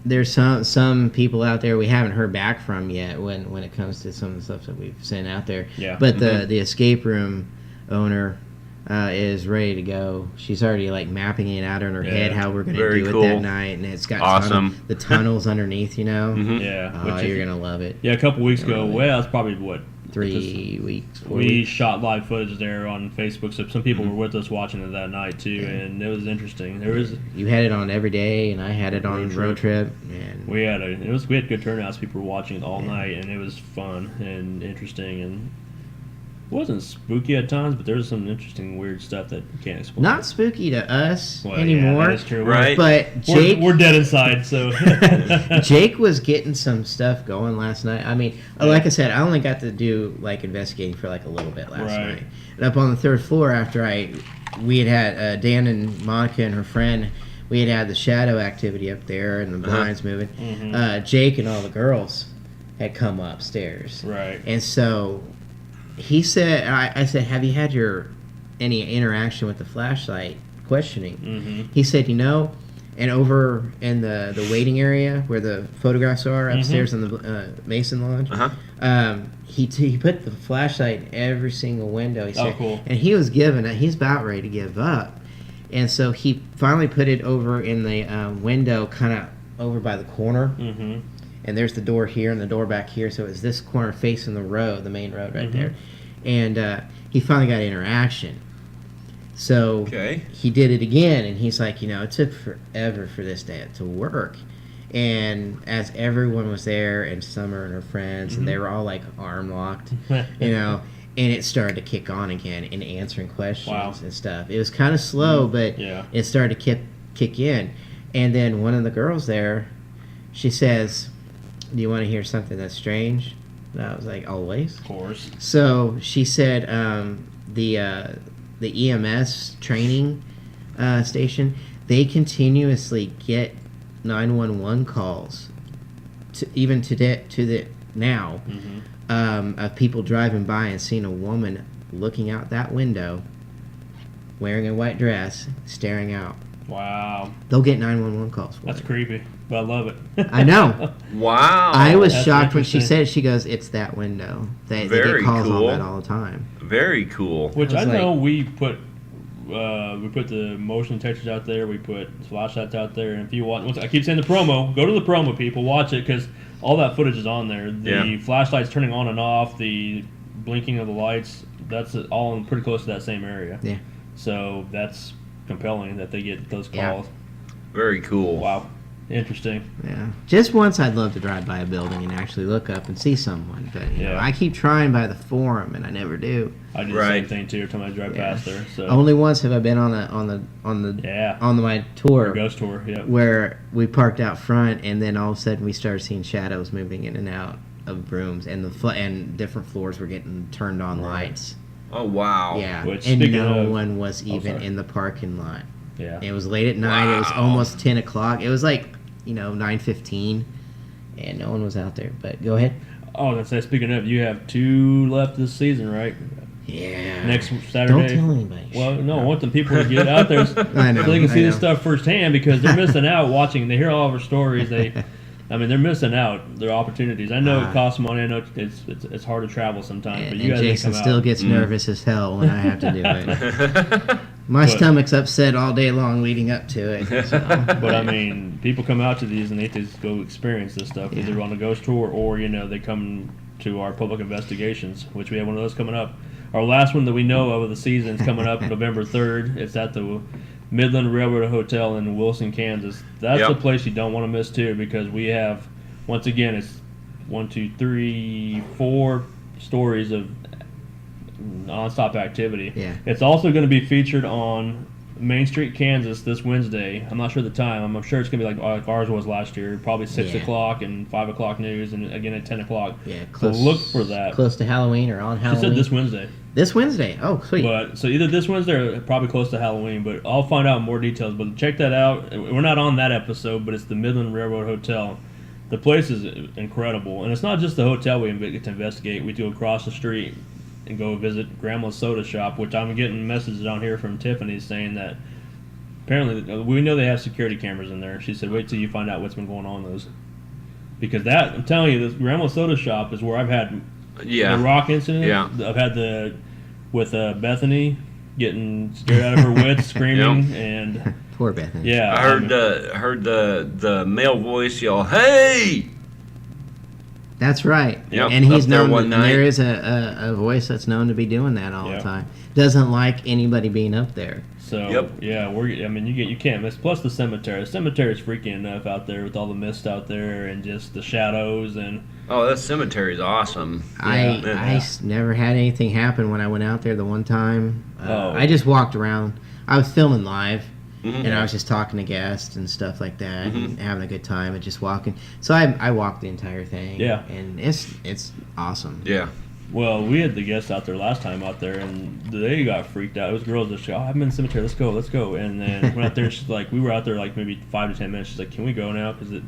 there's some people out there we haven't heard back from yet when it comes to some of the stuff that we've sent out there. Yeah. But the escape room owner is ready to go. She's already like mapping it out in her head Yeah. how we're going to Very do cool. it that night, and it's got Awesome. the tunnels underneath. You know, Mhm. yeah. oh, which you're is- gonna love it. yeah, a couple weeks ago. Really. Well, it's probably what 3 weeks. 4 we weeks. shot live footage there on Facebook, so some people were with us watching it that night too, and it was interesting. There was You had it on every day, and I had it on Road road trip. And we had good turnouts. People were watching it all night, and it was fun and interesting. And wasn't spooky at times, but there was some interesting, weird stuff that you can't explain. Not spooky to us Well, anymore. Yeah, that is true. Right. But Jake, We're dead inside, so. Jake was getting some stuff going last night. I mean, like I said, I only got to do like investigating for like a little bit last Right. night. And up on the third floor, after we had Dan and Monica and her friend, we had the shadow activity up there and the blinds moving. Mhm. Jake and all the girls had come upstairs, Right. and so he said, I said, have you had any interaction with the flashlight? Questioning. Mm-hmm. He said, and over in the waiting area where the photographs are upstairs in the Mason Lodge, he put the flashlight in every single window. He said, cool. And he's about ready to give up. And so he finally put it over in the window, kind of over by the corner. Mm-hmm. And there's the door here and the door back here. So it's this corner facing the road, the main road right there. And he finally got interaction. So he did it again, and he's like, it took forever for this to work. And as everyone was there, and Summer and her friends, and they were all like arm locked, and it started to kick on again and answering questions and stuff. It was kind of slow, but it started to kick in. And then one of the girls there, she says, "Do you want to hear something that's strange?" And I was like, "Always." Of course. So she said the EMS training station, they continuously get 911 calls now of people driving by and seeing a woman looking out that window wearing a white dress staring out. Wow. They'll get 911 calls for That's it. creepy, but I love it. I know. Wow. I was That's shocked when she interesting. said it. She goes, "It's that window." They Very get calls cool. on that all the time. Very cool. Which I I was know we put the motion detectors out there. We put flashlights out there. And if you want, I keep saying the promo. Go to the promo, people. Watch it because all that footage is on there. The flashlights turning on and off, the blinking of the lights. That's all in pretty close to that same area. Yeah. So that's compelling that they get those calls. Very cool. Wow. Interesting. Yeah. Just once I'd love to drive by a building and actually look up and see someone. But I keep trying by the forum and I never do. I do the same thing too every time I drive past there. So Only once have I been on my tour. ghost tour, where we parked out front and then all of a sudden we started seeing shadows moving in and out of rooms and and different floors were getting turned on lights. Oh wow. Yeah. Which, and speaking no of- one was even sorry. in the parking lot. Yeah. It was late at night. It was almost 10 o'clock. It was like, 9:15 and no one was out there. But go ahead. Oh, I was gonna say, speaking of, you have 2 left this season, right? Yeah. Next Don't Saturday. tell anybody. Well, no, I want the people to get out there so I know, they can see I this know. stuff firsthand because they're missing out watching. They hear all of our stories. They're missing out. Their opportunities. I know it costs money. I know it's hard to travel sometimes, but you And guys need to Jason come still out. gets nervous as hell when I have to do it. My But- stomach's upset all day long leading up to it. So. But I mean, people come out to these and they just go experience this stuff either on a ghost tour or they come to our public investigations, which we have one of those coming up. Our last one that we know of the season is coming up November 3rd. It's at the Midland Railroad Hotel in Wilson, Kansas. That's the place you don't want to miss too, because we have, once again, it's 1, 2, 3, 4 stories of nonstop activity. Yeah. It's also going to be featured on Main Street, Kansas this Wednesday. I'm not sure the time. I'm sure it's going to be like ours was last year, probably 6 o'clock and 5 o'clock news, and again at 10 o'clock. Yeah, So look for that. Close to Halloween or on She Halloween. said this Wednesday. This Wednesday. Oh, sweet. But so either this Wednesday or probably close to Halloween. But I'll find out more details. But check that out. We're not on that episode, but it's the Midland Railroad Hotel. The place is incredible, and it's not just the hotel we get to investigate. We go across the street and go visit Grandma's Soda Shop, which I'm getting messages on here from Tiffany saying that apparently we know they have security cameras in there. She said, "Wait till you find out what's been going on in those." Because that, I'm telling you, this Grandma's Soda Shop is where I've had the rock incident. Yeah. I've had with Bethany getting scared out of her wits, screaming, and Poor Bethany. yeah, I heard the male voice yell, "Hey!" That's right. Yep, And he's up there known. one night. There is a voice that's known to be doing that all Yep. the time. Doesn't like anybody being up there. So Yep. yeah, I mean, you can't miss. Plus the cemetery. The cemetery is freaky enough out there with all the mist out there and just the shadows and. Oh, that cemetery is awesome. Yeah. Never had anything happen when I went out there the one time. Oh. I just walked around. I was filming live. Mhm. And I was just talking to guests and stuff like that, Mm-hmm. and having a good time and just walking. So I walked the entire thing. Yeah. And it's awesome. Yeah. Well, we had the guests out there last time out there, and they got freaked out. It was girls that said, "Oh, I'm in the cemetery. Let's go." And then went out there. And she's like, we were out there like maybe 5 to 10 minutes. She's like, "Can we go now?" Because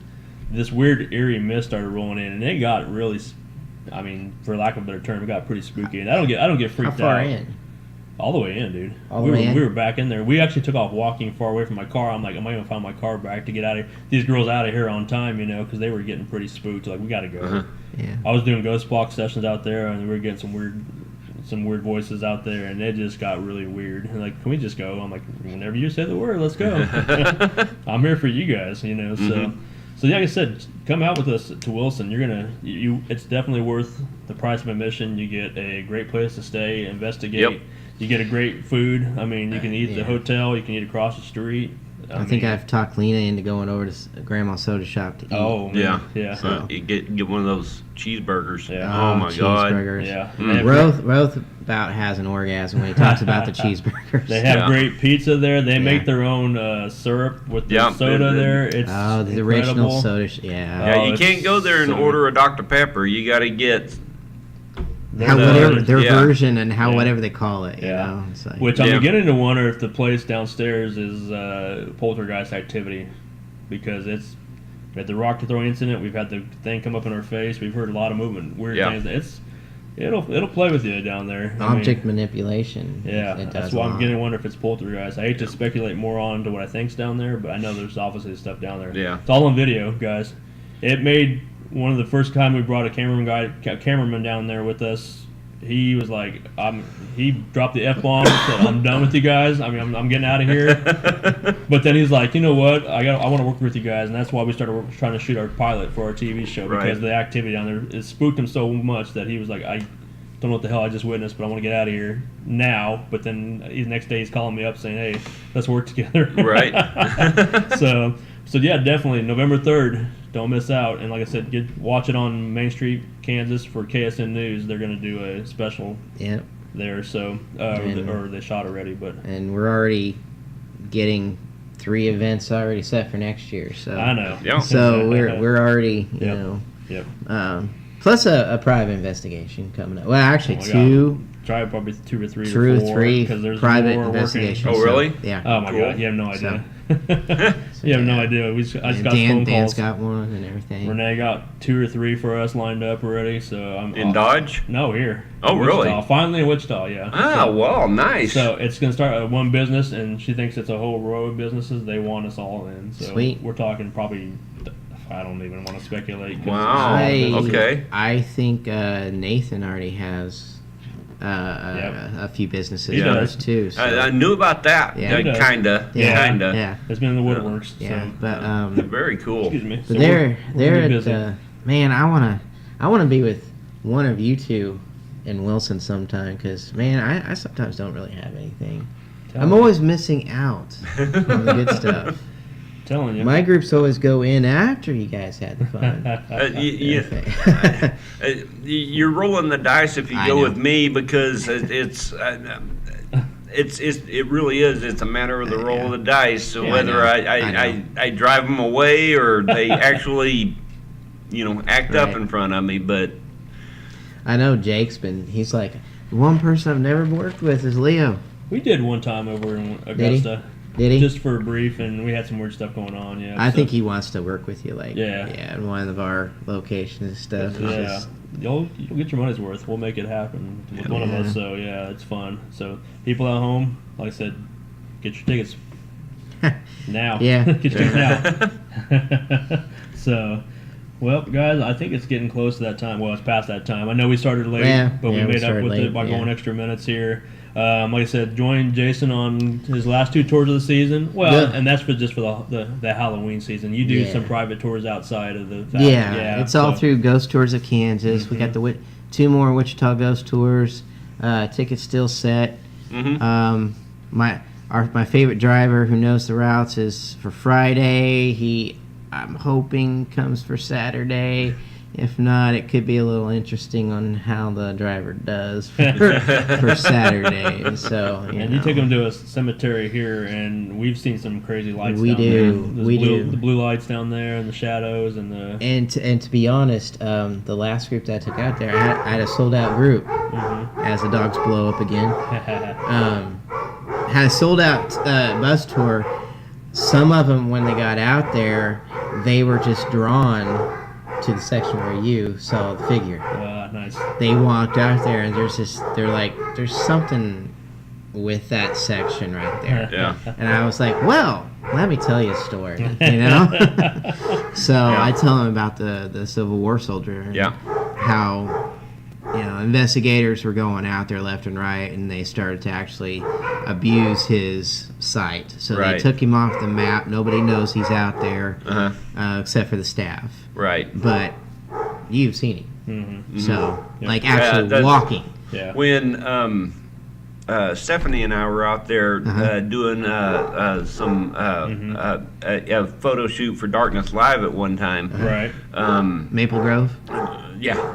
this weird eerie mist started rolling in, and it got really. I mean, for lack of a better term, it got pretty spooky. And I don't get How freaked far out. in? All the way in, dude. All the way in? We were back in there. We actually took off walking far away from my car. I'm like, I might even find my car back to get out of here. These girls out of here on time, you know, because they were getting pretty spooked. Like, we got to go. Uh-huh. Yeah. I was doing ghost walk sessions out there, and we were getting some weird voices out there, and it just got really weird. And like, can we just go? I'm like, whenever you say the word, let's go. I'm here for you guys, you know. So yeah, like I said, come out with us to Wilson. You're gonna, it's definitely worth the price of admission. You get a great place to stay, investigate. Yep. You get a great food. I mean, you can eat at the Yeah. hotel. You can eat across the street. I think I've talked Lena into going over to Grandma's Soda Shop to eat. Oh man, Yeah. yeah, So- You get one of those cheeseburgers. Yeah. Oh my God. cheeseburgers. yeah. Mm. They have Roth about has an orgasm when he talks about the cheeseburgers. They have Yeah. great pizza there. They Yeah. make their own syrup with the Yeah, soda the- there. It's Oh, the incredible. original soda. Yeah. Yeah, Oh, you it's can't go there and so order a Dr. Pepper. You got to get. How Their whatever version. their Yeah. version and how Yeah. whatever they call it. You Yeah. know? It's like, Which I'm Yeah. beginning to wonder if the place downstairs is poltergeist activity, because we had the rock to throw incident. We've had the thing come up in our face. We've heard a lot of movement, weird Yeah. things. It'll play with you down there. I mean, object manipulation. yeah, it does that's a why I'm lot. beginning to wonder if it's poltergeist. I hate to speculate more on to what I think's down there, but I know there's obviously stuff down there. Yeah. It's all on video, guys. It made one of the first time we brought a cameraman down there with us. He was like, he dropped the F-bomb, said, "I'm done with you guys. I mean, I'm getting out of here." But then he's like, "You know what? I want to work with you guys," and that's why we started trying to shoot our pilot for our TV show, because Right. the activity down there, it spooked him so much that he was like, "I don't know what the hell I just witnessed, but I want to get out of here now." But then the next day he's calling me up saying, "Hey, let's work together." Right. So yeah, definitely November 3rd. Don't miss out. And like I said, watch it on Main Street, Kansas for KSN News. They're going to do a special Yep. there. So or they shot already, but And we're already getting 3 events already set for next year. So I know. Yeah. So we're already you Yep. know. Yep. Plus a private investigation coming up. Well, actually, Oh my 2 Try probably 2 or 3 2 or or 4 3 because there's private more investigations. Oh, really? Yeah. Oh my Cool. God, you have no idea. So You have no yeah. idea. I just got And phone Dan's calls. got one and everything. Renee got 2 or 3 for us lined up already. So I'm In Dodge? No, here. Oh, really? Wichita. Finally in Wichita, yeah. Ah, wow, nice. So it's going to start at one business, and she thinks it's a whole row of businesses. They want us all in. So Sweet. We're talking probably, I don't even want to speculate. 'cause Wow. Okay. I think Nathan already has a few businesses He with does. us too. So. I knew about that. Yeah. He does. Kinda. Yeah. Kinda. Yeah. It's been in the woodworks. Yeah. So, But Very cool. excuse me. but So they're we're at busy. man. I wanna be with one of you two in Wilson sometime because man, I sometimes don't really have anything. I'm always missing out on the good stuff. telling you. My groups always go in after you guys had the fun. You're rolling the dice if you I go know. with me because it really is. It's a matter of the roll of the dice. So Yeah, I whether know. I drive them away or they actually, act up Right. in front of me. But I know Jake's he's like, one person I've never worked with is Leo. We did one time over in he? Augusta. Did he? Just for a brief, and we had some weird stuff going on, yeah. I so- think he wants to work with you, like Yeah. in one of our locations and stuff. It's Yeah, just- you'll get your money's worth. We'll make it happen with one of Yeah. us. So yeah, it's fun. So people at home, like I said, get your tickets now. Yeah. get your tickets now. So, well, guys, I think it's getting close to that time. Well, it's past that time. I know we started late, Yeah, but we yeah, we made up started with late, it by yeah. going extra minutes here. Like I said, joined Jason on his last 2 tours of the season. Well, Yeah. and that's just for the Halloween season. You do Yeah. some private tours outside of the. It's all so- through Ghost Tours of Kansas. We got the 2 more Wichita Ghost Tours. Tickets still set. My favorite driver who knows the routes is for Friday. I'm hoping comes for Saturday. If not, it could be a little interesting on how the driver does for Saturday. So, And you take them to a cemetery here, and we've seen some crazy lights. We down do. There. We blue, do. The blue lights down there, and the shadows, and the. And to be honest, the last group that I took out there, I had a sold out group as the dogs blow up again. Had a sold out bus tour. Some of them, when they got out there, they were just drawn to the section where you saw the figure. Nice. They walked out there, and they're like, there's something with that section right there. Yeah. And I was like, well, let me tell you a story, you know? So I tell them about the Civil War soldier. And how, investigators were going out there left and right, and they started to actually abuse his site. So they took him off the map. Nobody knows he's out there except for the staff. Right. But you've seen him. So, like, Yeah, actually that's- walking. Yeah. When Stephanie and I were out there doing some a photo shoot for Darkness Live at one time. Right. Maple Grove?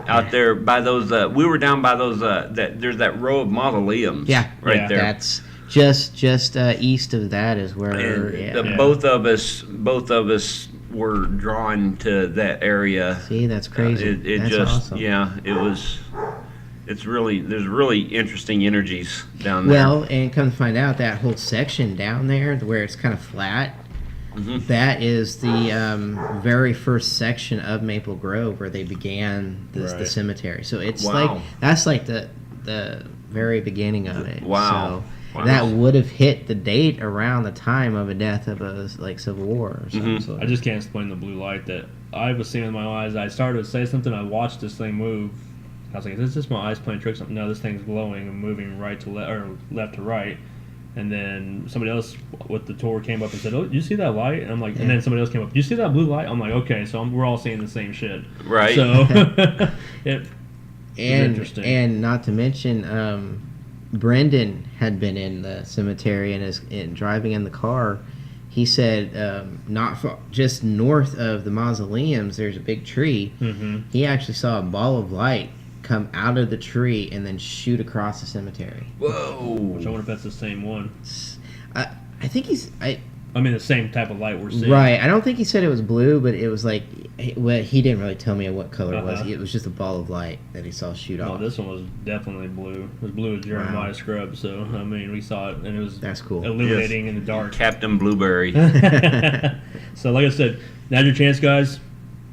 Out there by those. We were down by those. There's that row of mausoleums. Right there. That's just east of that is where. And both of us were drawn to that area. See, that's crazy. That's awesome. It was. There's really interesting energies down there. Well, and come to find out, that whole section down there where it's kind of flat, that is the very first section of Maple Grove where they began the cemetery. So it's that's like the very beginning of it. Wow. So that would have hit the date around the time of a death of a Civil War or something. So I just can't explain the blue light that I was seeing with my eyes. I started to say something. I watched this thing move. I was like, "Is this just my eyes playing tricks?" No, this thing's glowing and moving right to left or left to right. And then somebody else with the tour came up and said, "Oh, you see that light?" And I'm like, and then somebody else came up, "You see that blue light?" I'm like, "Okay, so we're all seeing the same shit." Right. So it was interesting. And not to mention, Brendan had been in the cemetery and driving in the car. He said, not far, just north of the mausoleums, there's a big tree. He actually saw a ball of light come out of the tree and then shoot across the cemetery. Whoa. Which I wonder if that's the same one. I think I mean, the same type of light we're seeing. Right. I don't think he said it was blue, but it was like, well, he didn't really tell me what color it was. It was just a ball of light that he saw shoot No, off. this one was definitely blue. It was blue as Jeremiah Scrub. So I mean, we saw it, and it was That's cool. illuminating in the dark. Captain Blueberry. So, like I said, now's your chance, guys.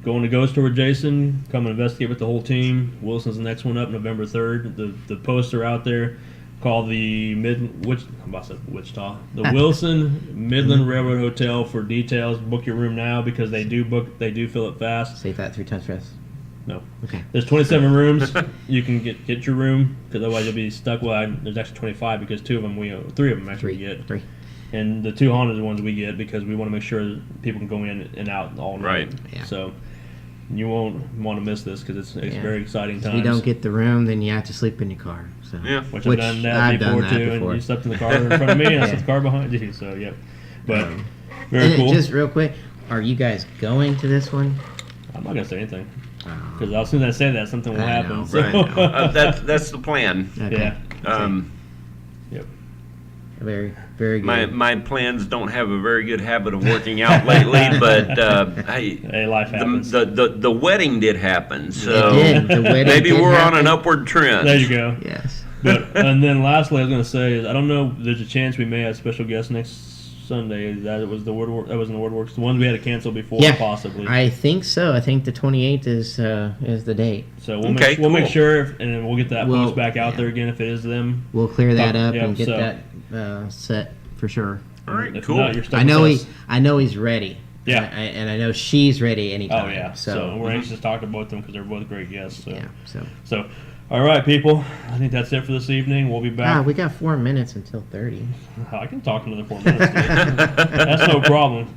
Going to Ghost Tour with Jason. Come and investigate with the whole team. Wilson's the next one up, November 3rd. The poster out there. Call the Wichita, the Wilson Midland Railroad Hotel for details. Book your room now because they do fill it fast. Say that 3 times fast. No. Okay. There's 27 rooms. You can get your room because otherwise you'll be stuck. Well, there's actually 25 because 3 of them actually get. 3. And the 2 haunted ones we get because we want to make sure people can go in and out all night. Right. Yeah. So you won't want to miss this because it's very exciting times. If you don't get the room, then you have to sleep in your car. So. Yeah. Which I've done that before too, and you slept in the car in front of me, and I slept in the car behind you. So yep, but very cool. Just real quick, are you guys going to this one? I'm not gonna say anything because as soon as I say that, something will I happen. know, So. Right. That's the plan. Okay. Yeah. Yep. Very, very good. My plans don't have a very good habit of working out lately, but Hey, life happens. the wedding did happen, so It did. The wedding maybe did we're on happen. an upward trend. There you go. Yes. But and then lastly, I was gonna say is I don't know. There's a chance we may have special guests next Sunday. That was the WordWorks. That wasn't the WordWorks. The ones we had to cancel before, possibly. I think so. I think the 28th is the date. So we'll Okay, we'll make cool. sure, and then we'll get that We'll- post back out yeah. there again if it is them. We'll clear that up Yeah, and get so- that set for sure. All right, If cool. not, you're stuck I know with us. I know he's ready. Yeah. And I know she's ready anytime. Oh yeah. So, So we're anxious to talk to both of them because they're both great guests. So. yeah. So, all right, people. I think that's it for this evening. We'll be back. We got 4 minutes until 30. I can talk another 4 minutes. That's no problem.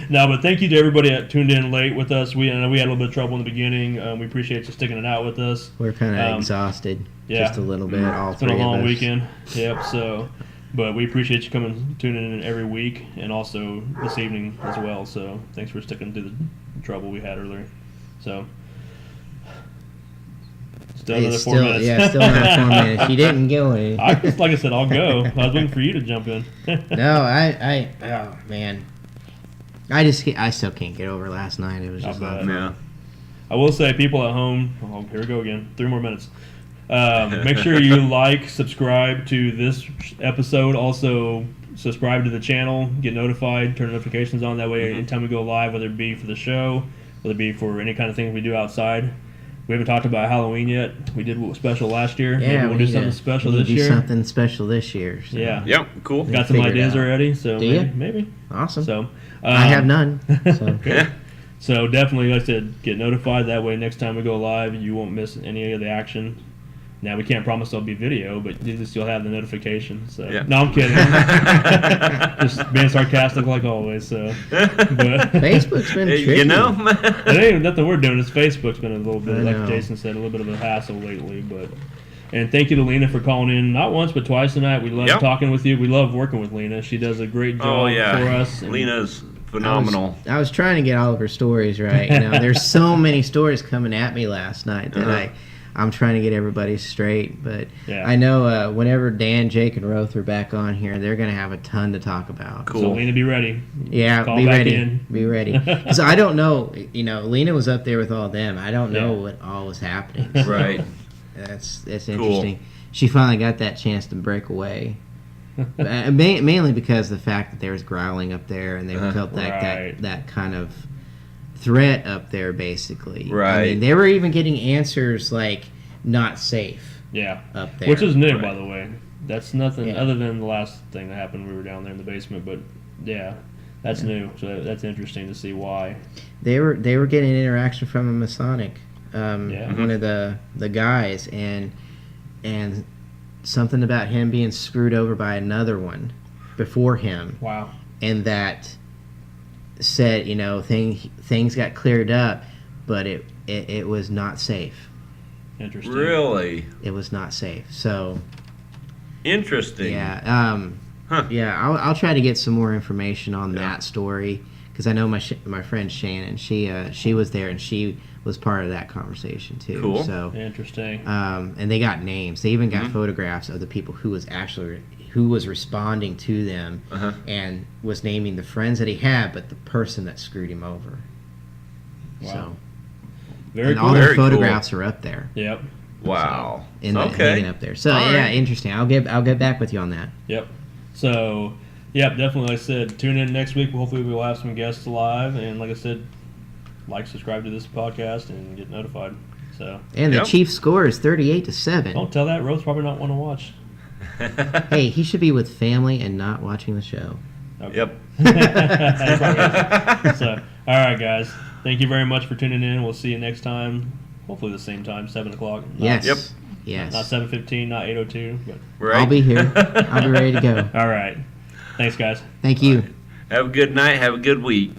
No, but thank you to everybody that tuned in late with us. I know we had a little bit of trouble in the beginning. We appreciate you sticking it out with us. We're kind of exhausted, yeah. just a little bit. All It's been three a long of us. weekend. Yep. So, but we appreciate you tuning in every week, and also this evening as well. So, thanks for sticking through the trouble we had earlier. So. Still another 4 minutes. Yeah, still another 4 minutes. You didn't go in. Like I said, I'll go. I was waiting for you to jump in. No, oh man, I still can't get over last night. It was just Not not bad. Yeah. I will say, people at home. Oh, here we go again. 3 more minutes. Make sure you like, subscribe to this episode. Also, subscribe to the channel. Get notified. Turn notifications on. That way, anytime we go live, whether it be for the show, whether it be for any kind of thing we do outside. We haven't talked about Halloween yet. We did a special last year. Yeah, Maybe we'll do something special this year. Something special this year. So. Yeah. Yep. Cool. Got some Figure it ideas out. already. So Do ya? maybe. Awesome. So I have none. So. Yeah. So definitely, like I said, get notified. That way, next time we go live, you won't miss any of the action. Now, we can't promise there'll be video, but at least you'll have the notification. So Yeah. no, I'm kidding. Just being sarcastic like always. So, but Facebook's been tricky. You know. it ain't nothing we're doing. It's Facebook's been a little bit, I like know. Jason said, a little bit of a hassle lately. But and thank you to Lena for calling in, not once but twice tonight. We love Yep. talking with you. We love working with Lena. She does a great job Oh yeah. for us. and- Lena's phenomenal. I was trying to get all of her stories right. You know, there's so many stories coming at me last night that I'm trying to get everybody straight. But Yeah. I know whenever Dan, Jake, and Roth are back on here, they're going to have a ton to talk about. Cool. So Lena, be ready. Yeah, Call be back ready. in. Be ready. Because I don't know. You know, Lena was up there with all them. I don't know Yeah. what all was happening. Right. That's interesting. She finally got that chance to break away. Mainly because of the fact that there was growling up there, and they felt like Right. that kind of threat up there, basically. I Right. mean, they were even getting answers like "not safe" Yeah. up there, Which is new, Right. by the way. That's nothing Yeah. other than the last thing that happened. We were down there in the basement, but yeah, that's new. So that's interesting to see why. they were getting interaction from a Masonic, Yeah. one of the guys, and something about him being screwed over by another one before him, Wow. and that said, you know, things got cleared up, but it was not safe. Interesting. Really It was not safe. So interesting. yeah, Huh. yeah, I'll try to get some more information on that story, because I know my friend Shannon, she was there, and she was part of that conversation too. Cool. So Interesting. and they got names. They even got photographs of the people who was responding to them, and was naming the friends that he had, but the person that screwed him over. Wow. So, Very and cool. all their Very cool. photographs are up there, Yep. Wow. hanging Okay. up there. So All yeah, right. interesting. I'll get back with you on that. Yep. So, yep, definitely. Like I said, tune in next week. Hopefully, we'll have some guests live. And like I said, subscribe to this podcast, and get notified. So, And the Yep. Chiefs score is 38-7. don't tell that. Rose probably not want to watch. Hey, he should be with family and not watching the show. Okay. Yep. That's probably it. So, all right, guys. Thank you very much for tuning in. We'll see you next time. Hopefully, the same time, 7 o'clock. Yes. Yep. Yes. Not 7:15, not 8:02. But Right. I'll be here. I'll be ready to go. all right. Thanks, guys. Thank you. Have a good night. Have a good week.